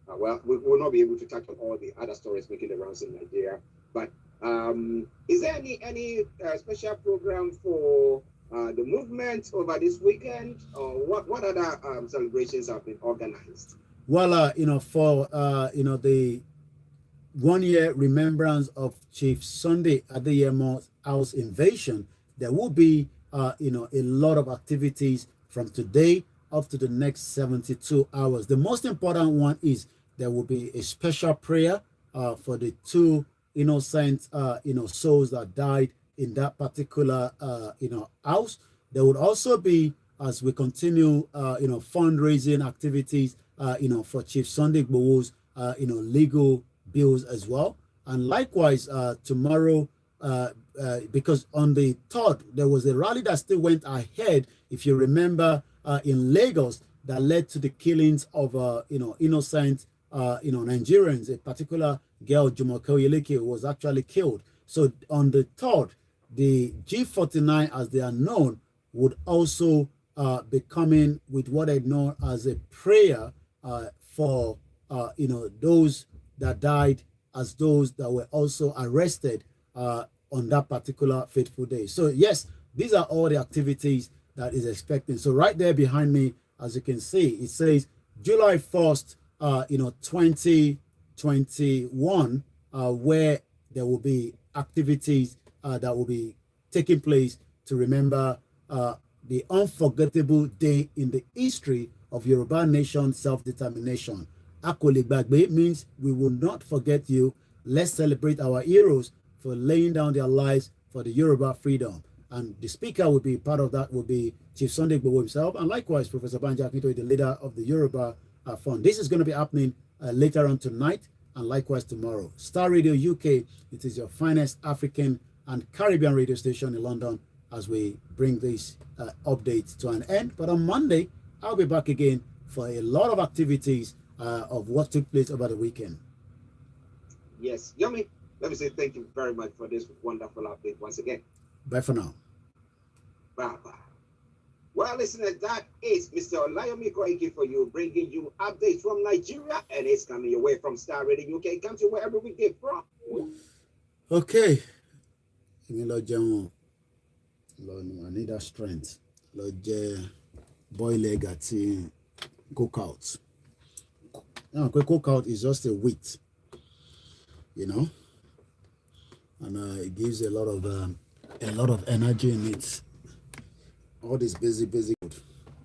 Well, we will not be able to touch on all the other stories making the rounds in Nigeria, but is there any special program for the movement over this weekend, or what other celebrations have been organized? Well, for the 1 year remembrance of Chief Sunday Adeyemo's house invasion, there will be a lot of activities from today up to the next 72 hours. The most important one is there will be a special prayer for the two innocent souls that died in that particular house. There would also be, as we continue fundraising activities for Chief Sunday Igboho's legal bills as well. And likewise tomorrow, because on the 3rd there was a rally that still went ahead, if you remember, in Lagos, that led to the killings of innocent Nigerians. A particular girl, Jumoke Oyeleke, was actually killed. So on the 3rd, the G49, as they are known, would also be coming with what I know as a prayer for those that died, as those that were also arrested on that particular fateful day. So yes, these are all the activities that is expecting. So right there behind me, as you can see, it says July 1st, 2021, where there will be activities that will be taking place to remember the unforgettable day in the history of Yoruba nation self-determination. Akolegbagbe means we will not forget you. Let's celebrate our heroes for laying down their lives for the Yoruba freedom. And the speaker will be part of that, will be Chief Sunday Igboho himself, and likewise Professor Banji Akintoye, the leader of the Yoruba Fund. This is going to be happening later on tonight and likewise tomorrow. Star Radio UK, it is your finest African and Caribbean radio station in London, as we bring this update to an end. But on Monday, I'll be back again for a lot of activities of what took place over the weekend. Yes, Yomi, let me say thank you very much for this wonderful update once again. Bye for now. Bye-bye. Well, listeners, that is Mr. Olayomi Koiki for you, bringing you updates from Nigeria, and it's coming your way from Star Radio UK. It comes your way every weekday from. Okay. I need that strength. Boy leg at cookout. Cookout is just a wheat, and it gives a lot of energy in it. All this busy good.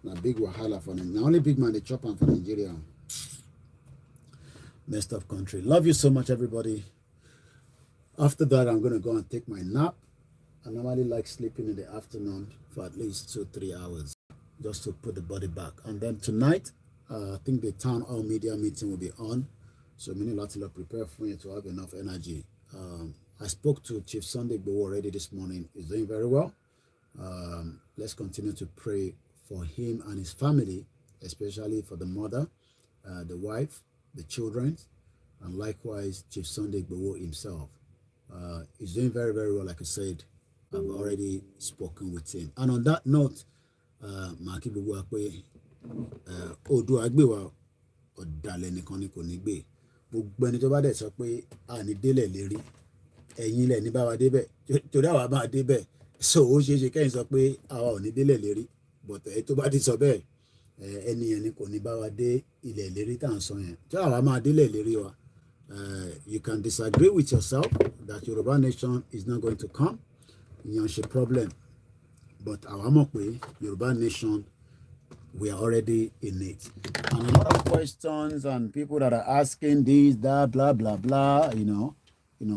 Now big wahala for them. Now only big man they chop on for Nigeria. Messed up country. Love you so much, everybody. After that, I'm gonna go and take my nap. I normally like sleeping in the afternoon for at least 2-3 hours, just to put the body back. And then tonight, I think the town hall media meeting will be on. So many lots of prepare for you to have enough energy. I spoke to Chief Sunday Igboho already this morning. He's doing very well. Let's continue to pray for him and his family, especially for the mother, the wife, the children, and likewise Chief Sunday Igboho himself. He's doing very, very well. Like I said, I've already spoken with him. And on that note, Maki Bugwakwe, Odu Agbewa, Odale Nikoni Konigbe, Bugbeni to bá dẹ̀ sọ pé a ní délẹ̀ lérí, ẹ̀yin lẹ̀ ní bá wa débẹ̀, torí àwa máa débẹ̀. So ó ṣeé ṣe kẹ́yìn sọ pé àwa ò ní délẹ̀ lérí, but tó bá ti sọ bẹ́ẹ̀, ẹni yẹn ni kò ní bá wa dé ilẹ̀ lérí tá à ń sọ yẹn. Tí àwa máa délẹ̀ lérí wa, you can disagree with yourself that Yoruba nation is not going to come. Ìyẹn ṣe problem. But àwa mọ̀ pé Yoruba nation, we are already in it. And a lot of questions and people that are asking this, that, blah, blah, blah,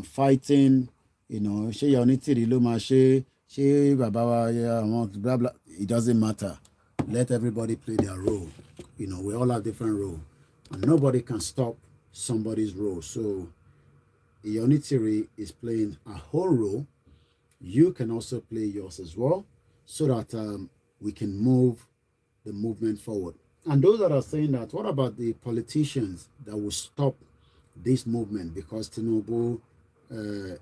fighting, ṣé Yonitiri ló máa ṣe, ṣé bàbá wa àwọn blah blah, it doesn't matter. Let everybody play their role. You know, we all have different role, and nobody can stop somebody's role. So Ionitiri is playing a whole role. You can also play yours as well, so that we can move the movement forward. And those that are saying that, what about the politicians that will stop this movement because Tinubu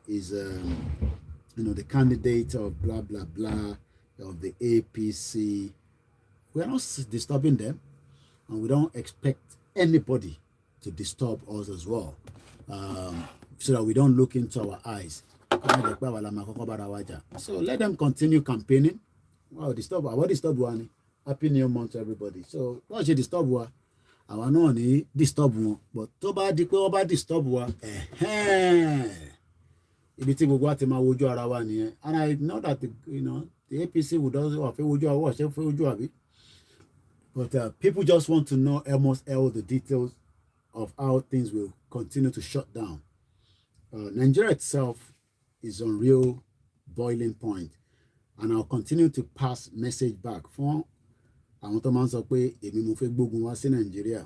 is, the candidate of blah, blah, blah, of the APC? We are not disturbing them, and we don't expect anybody to disturb us as well, so that we don't look into our eyes. So let them continue campaigning. Wow, disturb one. Happy New Month to everybody. So wọ́n ṣe disturb wa àwa náà ní disturb wọn, but tó bá di pé wọ́n bá disturb wa ibi tí gbogbo wa ti máa wojú ara wa nìyẹn. And I know that the APC would also have wojú àwọ̀ ṣe fẹ́ wojú àbí, but people just want to know almost all the details of how things will continue to shut down. Nigeria itself is on real boiling point, and I'll continue to pass message back from àwọn tó máa ń sọ pé èmi mo fẹ́ gbógun wá sí Nàìjíríà.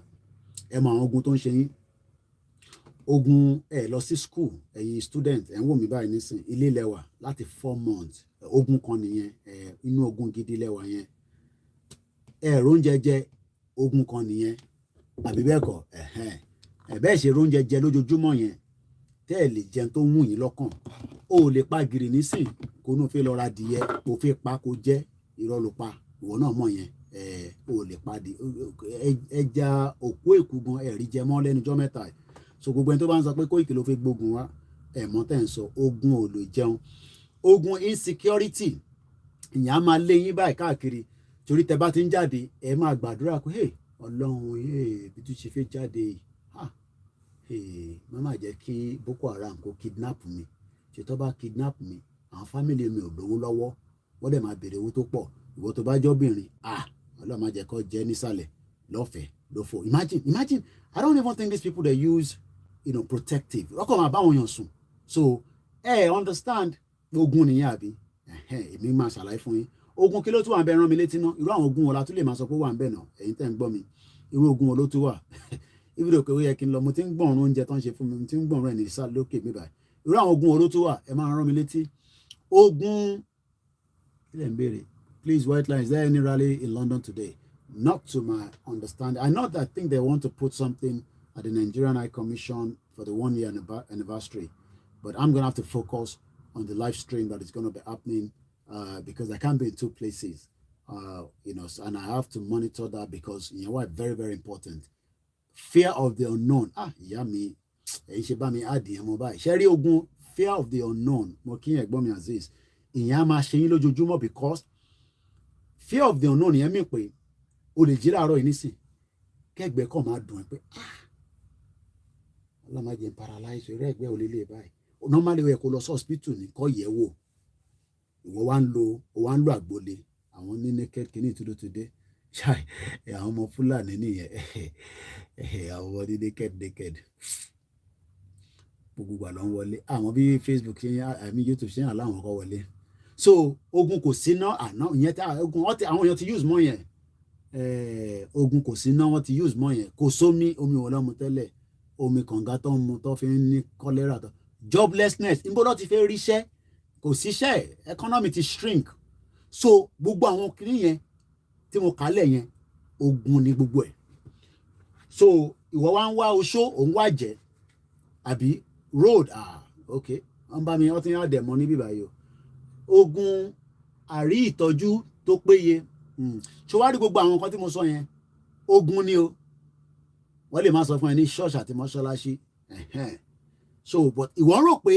Ẹ mọ àwọn ogun tó ń ṣe yín, ogun ẹ lọ sí school, ẹ̀yin student ẹ ń wò mí báyìí nísìn, ilé lẹ́wà láti 4 months, ogun kan nìyẹn, inú ogun gidi lẹ́wà yẹn. Róúnjẹ jẹ, ogun kan nìyẹn, àbí bẹ́ẹ̀ kọ́, bẹ́ẹ̀ ṣe róúnjẹ jẹ lójoojúmọ́ yẹn, tẹ́ ẹ lè jẹun tó wù yín lọ́kàn. O ò lè pa gìrì nísìn kó nú fẹ́ lọ ra adìyẹ kó fẹ́ pa kó jẹ, irọ́ ló pa, ìwọ náà mọ̀ yẹn. O lè pàdé ẹja òkú èkú gan ẹ̀rí jẹ mọ́ lẹ́nu ọjọ́ mẹ́ta. So gbogbo ẹni tó bá ń sọ pé Koiki ló fẹ́ gbógun wá, mọ́ tẹ̀ ń sọ ogun ò lè jẹun. Ogun insecurity ìyẹn á máa lé yín báyìí káàkiri, torí tẹ bá ti ń jáde ẹ máa gbàdúrà pé Ọlọ́run bí tó ṣe fẹ́ jáde má má jẹ́ kí Boko Haram kó kidnap mi, ṣe tó bá kidnap mi àwọn fámìlì mi ò lówó lọ́wọ́, wọ́n dẹ̀ máa béèrè owó tó pọ̀. Ìwọ tó bá jọ́bìnrin Ọlọ́run má jẹ́ kó jẹ́ nísàlẹ̀ lọ́fẹ̀ẹ́ lófò. Imagine, I don't even think these people they use protective ọkọ̀ máa bá wọn yàn sùn. So understand ogun nìyẹn àbí, èmi máa ṣàlàyé fún yín ogun kí ló tún wà ń bẹ, rán mi létí ná, irú àwọn ogun wọn la tún lè máa sọ pé wà ń bẹ náà, ẹ̀yin tẹ́ ń gbọ́ mi, irú ogun wọn ló tún wà. Ibi rò pé ó yẹ kí n lọ, mo ti ń gbọ̀nrún oúnjẹ tó ń ṣe fún mi, mo ti ń gbọ̀nrún ẹ̀ ní ìsàlẹ̀ lókè mi báyìí. Irú àwọn ogun wọn ló tún wà, ẹ máa rán mi létí. Ogun kí lẹ̀ ń béèrè. Please, White Line, is there any rally in London today? Not to my understanding. I think they want to put something at the Nigerian High Commission for the 1-year anniversary. But I'm going to have to focus on the live stream that is going to be happening because I can't be in two places. And I have to monitor that because, very, very important. Fear of the unknown. Yummy. Sherry Ogun, fear of the unknown. Aziz. Because fear of the unknown yẹn mi pé o lè jí láàárọ̀ yìí nísìn kẹ́gbẹ́ kàn máa dùn ẹ́ pé ọlọ́mọ jẹ́ paralyze rẹ̀ ẹgbẹ́ ò lè lè báyìí. Normally ó yẹ kó lọ sí hospital ní kọ́ yẹ̀ wò, ìwọ wá ń lo àgbòlé àwọn ní naked kìíní túdé àwọn ọmọ Fúlàní nìyẹn àwọn ọmọ ní naked gbogbo gbà ló ń wọlé àwọn bí Facebook ṣe àmì YouTube ṣe hàn láwọn kọ́ wọlé. So ogun kò sí ná àná ìyẹn tí ogun àwọn èèyàn ti use mọ́ yẹn, ogun kò sí ná wọ́n ti use mọ́ yẹn, kò sómi, omi wọ́n lọ́mu tẹ́lẹ̀, omi kànga tó ń mu tó fi ń ní cholera tó, joblessness níbo ló ti fẹ́ ríṣẹ́, kò síṣẹ́, economy ti shrink. So gbogbo àwọn kìnìún yẹn tí mo kálẹ̀ yẹn ogun ni gbogbo ẹ̀. So ìwọ wá ń wá oṣó òun wá jẹ àbí road okay wọ́n bá mi wọ́n ti ń yá dẹ̀mọ́ níbí báyìí o. Ogun àrí ìtọ́jú tó péye ṣó wá rí gbogbo àwọn nǹkan tí mo sọ yẹn ogun ni o. Wọ́n lè máa sọ fún ẹ ní ṣọ́ọ̀ṣì àti mọ́ṣáláṣí so but ìwọ rò pé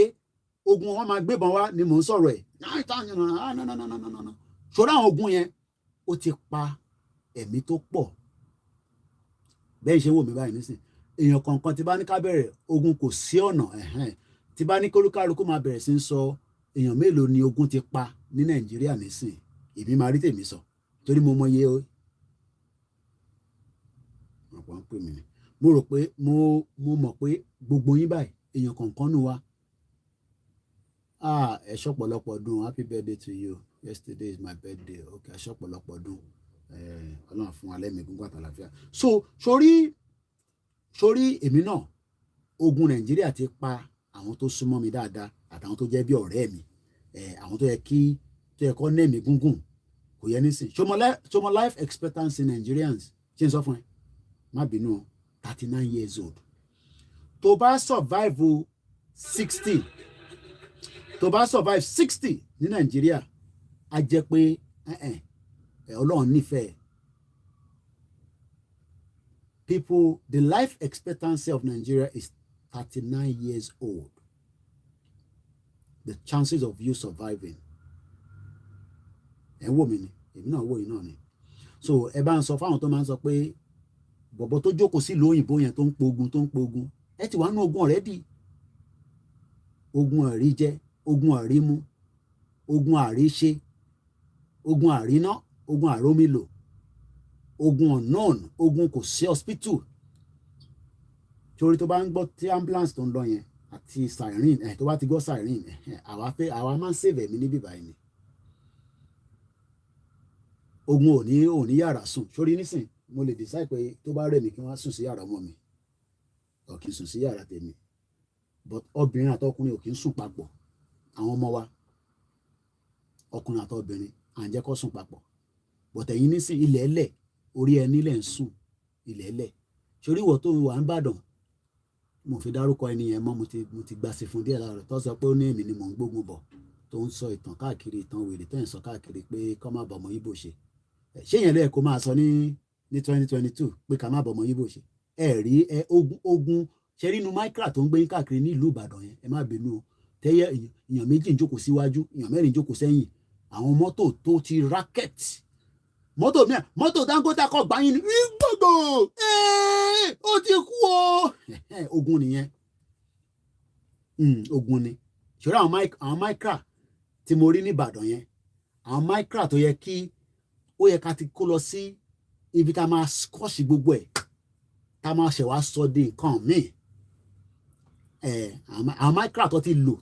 ogun wọn máa gbébọn wá ni mò ń sọ̀rọ̀ ẹ̀ no. ṣọ́ra àwọn ogun yẹn ó ti pa ẹ̀mí tó pọ̀ bẹ́ẹ̀ ṣe wò mí báyìí nísìn èèyàn kọ̀ọ̀kan tí bá ní ká bẹ̀rẹ̀ ogun kò sí ọ̀nà tí bá ní kólúkálukú máa bẹ̀rẹ̀ sí ń sọ èèyàn mélòó ni ogun ti pa ní Nàìjíríà nísìn èmi máa rí tèmi sọ torí mo mọye o ọ̀pọ̀ ń pè mí ni mo rò pé mo mọ̀ pé gbogbo yín báyìí èèyàn kọ̀ọ̀kan nù wa ẹ ṣọ̀pọ̀lọpọ̀ ọdún, happy birthday to you. Yesterday is my birthday. Okay, ẹ ṣọ̀pọ̀lọpọ̀ ọdún. Ọlọ́run fún wa lẹ́mìí gígùn àtàlàfíà. So sórí èmi náà, ogun Nàìjíríà ti pa àwọn tó súnmọ́ mi dáadáa àtàwọn tó jẹ́ bí ọ̀rẹ́ mi, àwọn tó yẹ kó nẹ́ẹ̀mí gúngùn kò yẹ nísìn. Ṣọmọ life expectancy Nigerians ṣe ń sọ fún ẹ má bínú 39 years old. Tó bá survive 60 ní Nàìjíríà a jẹ́ pé Ọlọ́run nífẹ̀ẹ́. People, the life expectancy of Nigeria is 39 years old. The chances of you surviving. Ẹ wò mí ni, èmi náà wò yín náà ni. So ẹ bá ń sọ fáwọn tó máa ń sọ pé bọ̀bọ̀ tó jókòó sí ìlú òyìnbó yẹn tó ń pogun, ẹ ti wà nínú ogun already. Ogun àríjẹ, ogun àrímú, ogun àríṣe, ogun àríná, ogun àrómìlò, ogun unknown, ogun kò sí hospital. Torí tó bá ń gbọ́ tí ambulance tó ń lọ yẹn àti siren, tó bá ti gbọ́ siren, àwa máa ń save ẹ̀mí níbí báyìí ni. Ogun ò ní yàrá sùn. Sórí nísìn mo lè decide pé tó bá rẹ̀ mí kí wọ́n sùn sí yàrá ọmọ mi ò kí n sùn sí yàrá tèmi, but obìnrin àtọkùnrin ò kí n sùn papọ̀. Àwọn ọmọ wa ọkùnrin àtọbìnrin à ń jẹ́ kó sùn papọ̀, but ẹ̀yin nísìn ilẹ̀ ẹlẹ̀ orí ẹni lẹ̀ ń sùn ilẹ̀ ẹlẹ̀. Sórí ìwọ tó wà ń bàdàn, mo fi dárúkọ ẹni yẹn mọ́, mo ti gbà sí fún díẹ̀ lára rẹ̀ tó sọ pé ó ní èmi ni mò ń gbógun bọ̀, tó ń sọ ìtàn káàkiri, ìtàn wèrè tó ń sọ káàkiri pé kọ́ má bọ̀mọ̀ Ìgbò ṣe. Ṣé yẹn lẹ́ẹ̀kọ́ máa sọ ní 2022 pé ká má bọ̀mọ̀ Ìgbò ṣe? Rí ogun ṣe rí inú micra tó ń gbé káàkiri ní ìlú Ìbàdàn yẹn, ẹ má bínú o, tẹ́yẹ èèyàn méjì ń jókòó síwájú, èèyàn mẹ́rin ń jókòó sẹ́yìn, àwọn mọ́tò tó ti racket, mọ́tò Dangote kọ́ gbáyìn ní gbogbo ó ti kú o. Ogun nìyẹn. Ogun ni. Ṣòro àwọn micra tí mo rí ní Ìbàdàn yẹn, àwọn micra tó yẹ ká ti kó lọ sí ibi tá a máa skọ́ọ̀ṣì gbogbo ẹ̀, tá a máa ṣẹ̀ wá sọ di nǹkan míì. Àwọn micra tó ti lò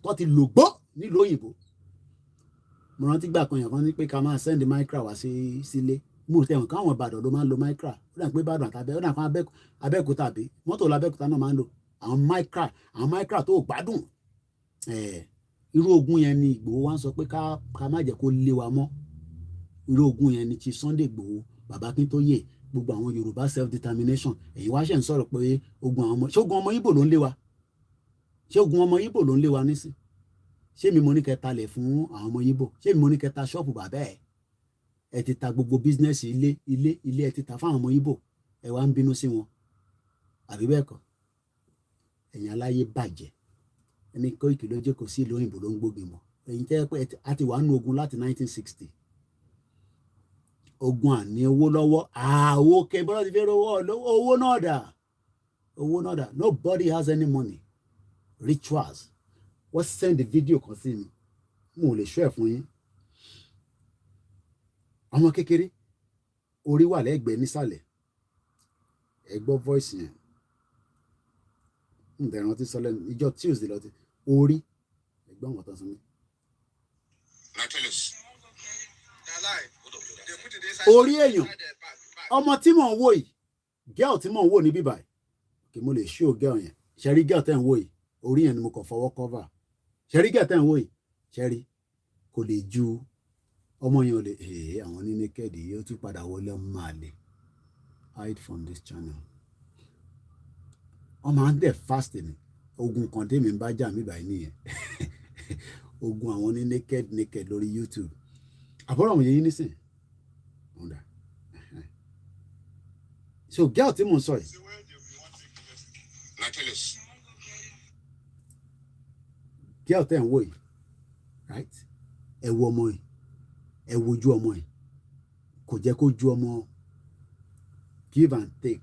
gbọ́ nílùú òyìnbó. Mo rántí gbà kan yàn kan ní pé ká máa send micra wá sílé. Mo tẹ̀wọ̀n káwọn Ìbàdàn ló máa ń lo micra. Ó dà pé Ìbàdàn àtàbẹ́, ó dà kan Abẹ́òkúta àbí mọ́tò l'Abẹ́òkúta náà máa ń lò. Àwọn micra tó gbádùn. Irú ogun yẹn ni Ìgbòho wá ń sọ pé ká má jẹ́ kó lé wa mọ́. Irú ogun yẹn ni ti Sunday Ìgbòho, Bàbá Akíntóyè, gbogbo àwọn Yorùbá self determination. Ẹ̀yin wá ṣe ń sọ̀rọ̀ pé ogun àwọn ọmọ, ṣé ogun ọmọ Ìgbò ló ń lé wa? Ṣé ogun ọmọ Ìgbò ló ń lé wa nísìn? Ṣé mi mo ní kẹta lẹ̀ fún àwọn ọmọ Ìgbò? Ṣé mi mo ní kẹta ṣọ́ọ̀bù bàbá ẹ̀? Ẹ ti ta gbogbo bísínẹ́sì ilé ẹ ti ta fáwọn ọmọ Ìgbò, ẹ wá ń bínú sí wọn, àbí bẹ́ẹ̀ kọ́? Ẹ̀yin aláyé bàjẹ́. Ẹni Koiki ló jókòó sí ìlú òyìnbó ló ń gbógun mọ́. Ẹ̀yin tẹ́ pé a ti wà nínú ogun láti 1960. Ogun àní owó lọ́wọ́, owó kẹbọ́lá ti fẹ́ owó náà dà. Nobody has any money. Rituals. Wọ́n send the video kan sí mi, mo lè ṣọ́ ẹ̀ fún yín. Àwọn kékeré orí wà lẹ́gbẹ̀ẹ́ nísàlẹ̀, ẹ gbọ́ voice yẹn. Ǹdẹ̀ rántí sọ lẹ́nu ìjọ Tuesday lọ́tí orí ẹgbọ́n wọn tán sí mi. Orí èèyàn, ọmọ tí mò ń wò yìí, girl tí mò ń wò ní bíbáyìí, kí mo lè show girl yẹn. Ṣẹ́rí girl tẹ́ ń wò yìí, orí yẹn ni mo kàn fọwọ́ cover. Ṣẹ́rí girl tẹ́ ń wò yìí, ṣẹ́rí kò lè ju ọmọ yẹn ò lè àwọn ní naked yìí ó tún padà wọlé ọmọ àlè. Hide from this channel. Ọmọ à ń dẹ̀ fast ni. Ogun kan tèmi ń bá jà mí báyìí nìyẹn. Ogun àwọn ní naked lórí YouTube. Àbọ̀rọ̀ àwọn yẹn nísìn. So girl tí mò ń sọ yìí. Girl tẹ́ ń wò yìí, right? Ẹ wo ọmọ yìí, ẹ wojú ọmọ yìí, kò jẹ́ kó ju ọmọ give and take.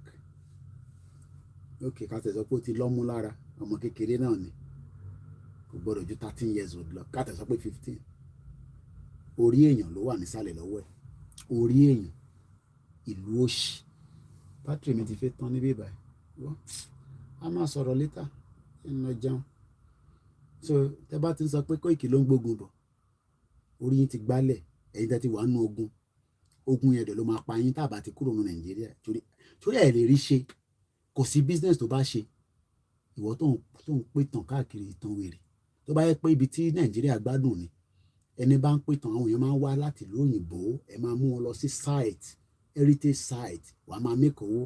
Okay, ká tẹ̀sọ́ pé ó ti lọ́mú lára, ọmọ kékeré náà ni, kò gbọ́dọ̀ ju 13 years old lọ, ká tẹ̀sọ́ pé 15. Orí èèyàn ló wà nísàlẹ̀ lọ́wọ́ ẹ̀, orí èèyàn, ìlú òṣì. Bátìrì mi ti fẹ́ tán níbí báyìí. A máa sọ̀rọ̀ létà, ẹ̀ ń lọ jẹun. so tẹ bá ti ń sọ pé Koiki ló ń gbógun bọ̀ orí yín ti gbálẹ̀ ẹ̀yin tẹ́ ti wà nínú ogun yẹn dẹ̀ ló máa pa yín tá a bá ti kúrò ní Nàìjíríà torí ẹ̀ lè rí ṣe kò sí business tó bá ṣe ìwọ tó ń pè tàn káàkiri ìtàn wèrè tó bá yẹ pé ibi tí Nàìjíríà gbádùn ni ẹni bá ń pè tàn àwọn èèyàn máa ń wá láti ìlú òyìnbó ẹ máa mú wọn lọ sí site heritage site wàá máa make owó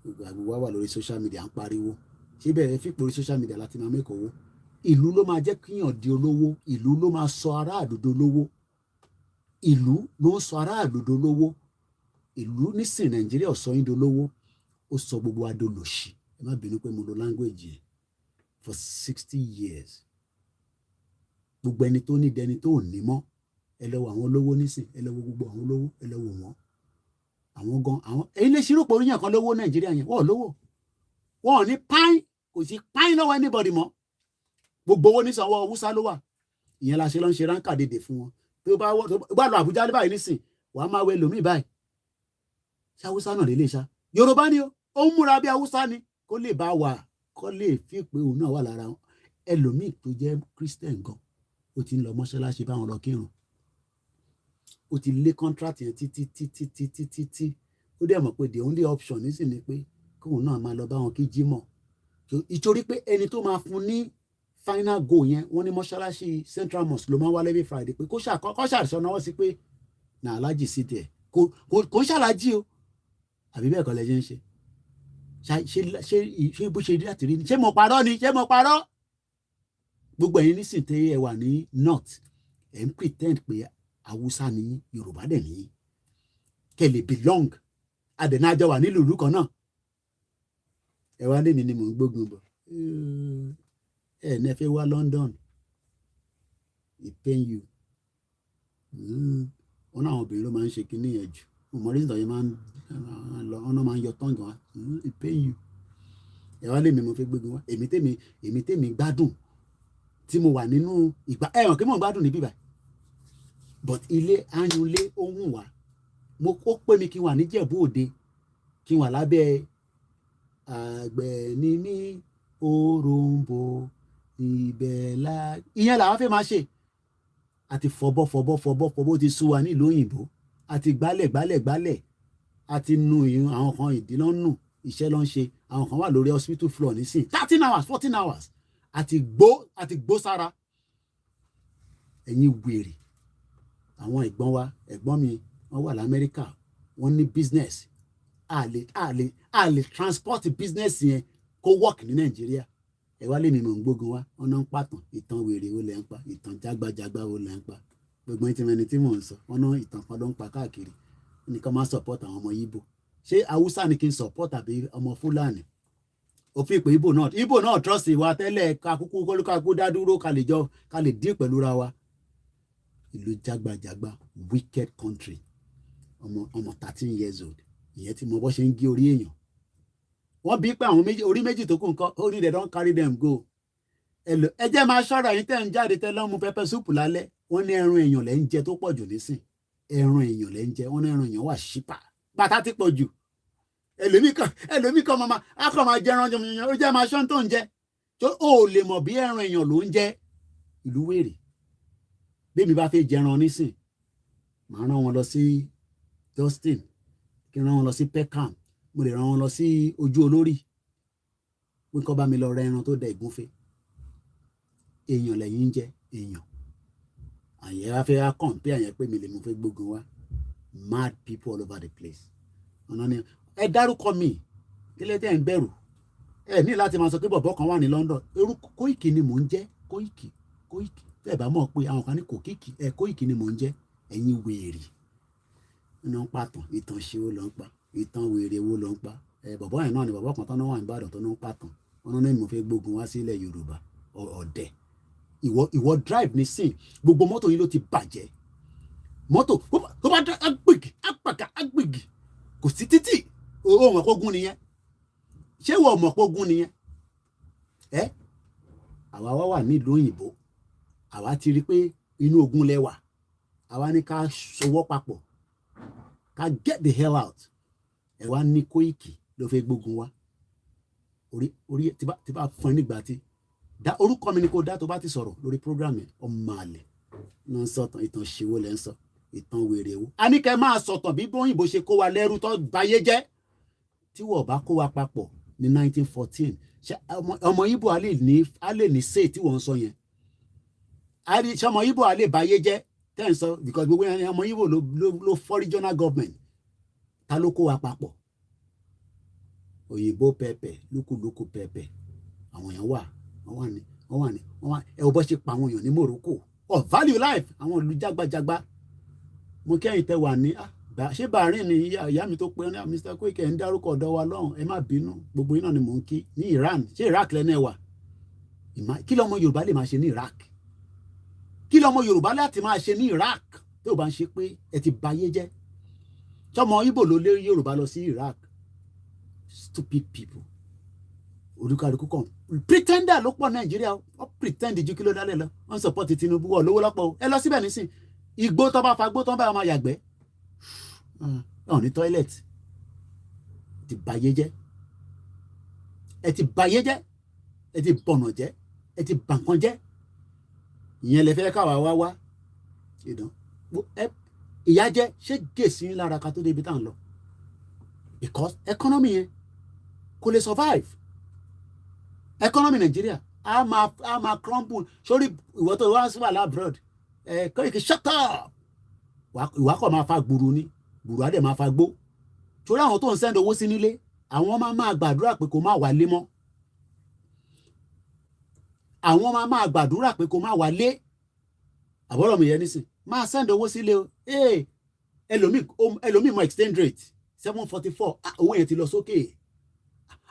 gbogbo wa wà lórí social media ń pariwo ṣé bẹ́ẹ̀ fi pòrí social media láti máa make owó ìlú ló máa jẹ́ kíyàn di olówó ìlú ló máa sọ aráàlú dolówó ìlú ló ń sọ aráàlú dolówó ìlú nísìn Nàìjíríà sọ yín dolówó ó sọ gbogbo wa dolòṣì ẹ má bínú pé mo lo language yẹn for 60 years gbogbo ẹni tó ní dẹni tó ní mọ́ ẹ lọ wo àwọn olówó nísìn ẹ lọ wo gbogbo àwọn olówó ẹ lọ wo wọn àwọn gan àwọn èyí lè ṣírò pé oríyàn kan lówó Nàìjíríà yẹn wọ́n lówó wọn ò ní páín kò sí páín lọ́wọ́ anybody mọ́ gbogbo owó nísàn ọwọ́ Hausa ló wà ìyẹn la ṣe lọ ń ṣe ránkà dédé fún wọn tó bá lọ Àbújá ní báyìí nísìn wàá máa wẹ lòmíì báyìí ṣé Hausa náà lè lè ṣá Yorùbá ni ó ń múra bí Hausa ni kó lè bá wà kó lè fi pé òun náà wà lára wọn ẹlòmíì tó jẹ́ Christian gan ó ti ń lọ mọ́ṣáláṣí báwọn lọ kírun ó ti lé contract yẹn títí ó dẹ̀ mọ̀ pé the only option nísìn ni pé kóun náà máa lọ bá wọn kí jímọ̀ ìtorí pé ẹni tó máa fún ní final goal yẹn wọ́n ní mọ́ṣáláṣí Central Mosque ló máa ń wá every Friday pé kó ṣàṣọ náwó sí pé nà alájì sí tiẹ̀ kò ṣàlájì o àbí bẹ́ẹ̀ kọ́ lẹ́jẹ̀ ń ṣe bó ṣe rí láti rí ni ṣé mo parọ́ ni ṣé mo parọ́ gbogbo ẹ̀yin nísìn tẹ́ ẹ wà ní north ẹ̀ ń pretend pé Haúsá ni Yorùbá dẹ̀ ní kẹ́ lè belong adẹ̀nájọ wà nílùú ìlú kan náà ẹ wá lé mi ni mò ń gbógun bọ̀ ẹ ní ẹ fẹ́ wá London it pain you wọn náà àwọn obìnrin ló máa ń ṣe kinní yẹn jù ọmọ rí ìtàn yẹn máa ń yọ tọ́ǹgì wá it pain you ẹ wá lé mi mo fẹ́ gbógun wá èmi tèmi gbádùn tí mo wà nínú ìgbà ẹ̀wọ̀n kí mò ń gbádùn níbí báyìí but ilé ayúnlé ó ń wà ó pè mí kí n wà níjẹ̀bú òde kí n wà lábẹ́ àgbẹ̀ ní ní òròǹbó ìbẹ̀là ìyẹn làwọn fẹ́ máa ṣe àti fọ̀bọ̀ ti sú wa nílùú òyìnbó àti gbálẹ̀ àti nu ìyún àwọn kan ìdí ló ń nù iṣẹ́ ló ń ṣe àwọn kan wà lórí hospital floor nísìn 13 hours 14 hours àti gbó sára ẹ̀yin wèrè àwọn ẹ̀gbọ́n mi wọ́n wà lamẹ́ríkà wọ́n ní business a lè transport business yẹn kó work ní Nàìjíríà ẹ wá lè ní mò ń gbógun wá wọn náà ń pàtàn ìtàn wèrè ó lẹ ń pa ìtàn jágbajàgba ó lẹ ń pa gbogbo ẹni tí mo ní tí mò ń sọ wọn náà ìtàn kan ló ń pa káàkiri nìkan máa support àwọn ọmọ Ìgbò ṣé Haúsá ni kí n support àbí ọmọ Fúlàní òfin ìpè Ìgbò náà trust wa tẹ́lẹ̀ kakúkú kólúkakú dá dúró ká lè dín pẹ̀lú ra wa ìlú jágbajàgba wicked country ọmọ 13 years old ìyẹn tí mo bọ́ ṣe ń gé orí èèyàn wọ́n bí pé àwọn orí méjì tó kù nǹkan ó ní they don't carry them go ẹ jẹ́ máa ṣọ́ra yín tẹ́ ń jáde tẹ́ lọ́mú pẹpẹ súpù lálẹ́ wọ́n ní ẹran èèyàn lẹ́ ń jẹ tó pọ̀ jù nísìn ẹran èèyàn lẹ́ ń jẹ wọ́n ní ẹran èèyàn wà ṣípà bàtà ti pọ̀ jù ẹlòmíì kan máa jẹ ẹran jẹun ó jẹ́ máa ṣọ́n tó ń jẹ tó ó lè mọ̀ bí ẹran èèyàn ló ń jẹ ìlú wèrè bí mi bá fẹ́ jẹran nísìn màá rán wọn lọ sí Dustin kí n rán wọn lọ sí Peckham mo lè rán wọn lọ sí ojú olórí pé kó bá mi lọ rẹ ẹran tó dẹ ìgúnfe èèyàn lẹ́yìn ń jẹ èèyàn àyẹ̀ wá fẹ́ kàn pé àyẹ̀ pé mi lè mú fẹ́ gbógun wá mad people all over the place ọ̀nà ni ẹ dárúkọ mi kí lè tẹ́ ẹ̀ ń bẹ̀rù ẹ ní láti máa sọ pé bọ̀bọ̀ kan wà ní London orúkọ Kóìkì ni mò ń jẹ́ Kóìkì tẹ́ ẹ̀ bá mọ̀ pé àwọn kan ní Kóìkì ni mò ń jẹ́ ẹ̀yin wèrè iná ń pàtàn ìtàn ṣe ó lọ ń pa ìtàn wèrè wo ló ń pa bọ̀bọ̀ yẹn náà ni bọ̀bọ̀ kan tán náà wà ní Ìbàdàn tó ń pàtàn wọn náà ní mo fẹ́ gbógun wá sílẹ̀ Yorùbá ọ̀dẹ̀ ìwọ drive ní sìn gbogbo mọ́tò yìí ló ti bàjẹ́ mọ́tò tó bá dá agbègì kò sí títì ó mọ̀ pógun nìyẹn ṣé wọ́n mọ̀ pógun nìyẹn àwa wà nílùú òyìnbó àwa ti rí pé inú ogun lẹ́wà àwa ní ká sowọ́ papọ̀ ká get the hell out ẹ wá ní Kóìkì ló fẹ́ gbógun wá orí tí bá fún ẹ nígbà tí dá orúkọ mi ni kò dá tó bá ti sọ̀rọ̀ lórí program yẹn ọmọ àlè náà ń sọ̀tàn ìtàn ṣèwọ lẹ́ ń sọ ìtàn wèrè wo a ní kẹ́ máa sọ̀tàn bí bóyìnbó ṣe kó wa lẹ́rú tó bayé jẹ́ tí wọ́n bá kó wa papọ̀ ní 1914 ọmọ Ìgbò a lè ní say tí wọ́n ń sọ yẹn ọmọ Ìgbò a lè bayé jẹ́ tẹ́ ń sọ because gbogbo yẹn ọmọ Ìgbò ló fọ́ regional government ta ló kó wa papọ̀ òyìnbó pẹpẹ lúkúlúkú pẹpẹ àwọn èèyàn wọ́n wà ní ẹ ò bọ́ ṣe pa àwọn èèyàn ní Morocco value life àwọn ìlú jágbajàgba mo kẹ́yìn tẹ wà ní ṣé bàárín ni ìyá mi tó pé ní Mr. Koiki ń dárúkọ ọ̀dọ̀ wa lọ́hùn ẹ má bínú gbogbo iná ni mò ń kí ní Iran ṣé Iraq lẹ́nu ẹ̀ wà kí lọ́mọ Yorùbá lè máa ṣe ní Iraq kí lọ́mọ Yorùbá láti máa ṣe ní Iraq tó bá ń ṣe pé ẹ ti bayé jẹ́ tọmọ Ìgbò ló lé Yorùbá lọ sí Iraq stupid people olùkàlùkù kan pretender ló pọ̀ Nàìjíríà ó pretend ju kí ló dálẹ̀ lọ wọ́n support Tinubu wọ̀ lówó lọ́pọ̀ ẹ lọ síbẹ̀ nísìn igbó tó bá fagbó tó bá máa yàgbẹ́ ọ̀n ní toilet ti bayé jẹ́ ẹ ti bayé jẹ́ ẹ ti bọ̀nà jẹ́ ẹ ti bànkan jẹ́ ìyẹn lè fẹ́ káwa wá ìyá jẹ́ ṣé gèsì lára ká tó débi tá à ń lọ because economy yẹn kò lè survive economy Nigeria a máa crumble sórí ìwọ tó wá sí wàhálà abroad Koiki shut up ìwà kọ̀ máa fa gbùrù ni gbùrù á dẹ̀ máa fa gbó torí àwọn tó ń send owó sí nílé àwọn máa gbàdúrà pé kó má wálé mọ́ àwọn máa gbàdúrà pé kó má wálé àbọ̀rọ̀ mi yẹn nísìn máa send owó sílé o ẹlòmíì mọ exchange rate 744 owó yẹn ti lọ sókè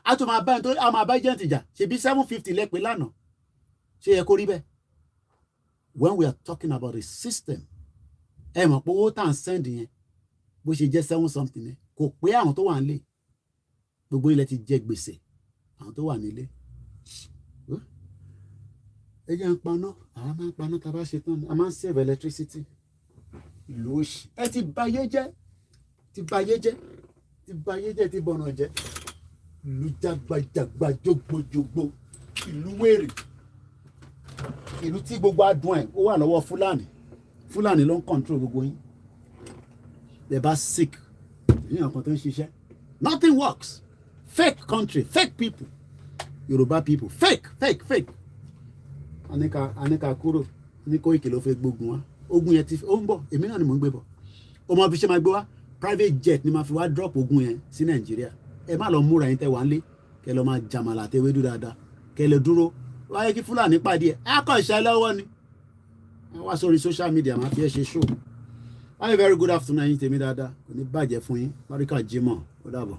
a tún máa bá ẹni tó a máa bá agent jà ṣebí 750 lẹ́pẹ́ lánàá ṣé yẹ kó rí bẹ́ẹ̀ when we are talking about a system ẹ mọ̀ pé owó tá à ń send yẹn bó ṣe jẹ́ 7 something yẹn kò pé àwọn tó wà nílé gbogbo ilẹ̀ ti jẹ gbèsè àwọn tó wà nílé ẹ jẹ́ ń paná àwọn máa ń paná tá a bá ṣe tán a máa ń save electricity ìlú òṣì ẹ ti bayé jẹ́ ti bọ̀nà jẹ́ ìlú jágbajàgba jógbójógbó ìlú wèrè ìlú tí gbogbo adùn ẹ̀ ó wà lọ́wọ́ Fúlàní ló ń control gbogbo yín they bá sick ní àwọn kan tó ń ṣiṣẹ́ nothing works fake country fake people Yorùbá people fake anika kúrò ní Koiki ló fẹ́ gbógun wa ogun yẹn ti ó ń bọ̀ èmi náà ni mò ń gbé bọ̀ ọmọ fi ṣe máa gbé wa private jet ni máa fi wá drop ogun yẹn sí Nàìjíríà ẹ má lọ múra yín tẹ wá ń lé kẹ lọ máa jàmàlà àtẹwédú dáadáa kẹ lè dúró wáyé kí Fúlàní pàdé ẹ á kàn ṣe lọ́wọ́ ni wá sórí social media máa fi ẹ ṣe show. Have a very good afternoon yín tèmi dáadáa kò ní bàjẹ́ fún yín Barika Jimoh ó dàbọ̀.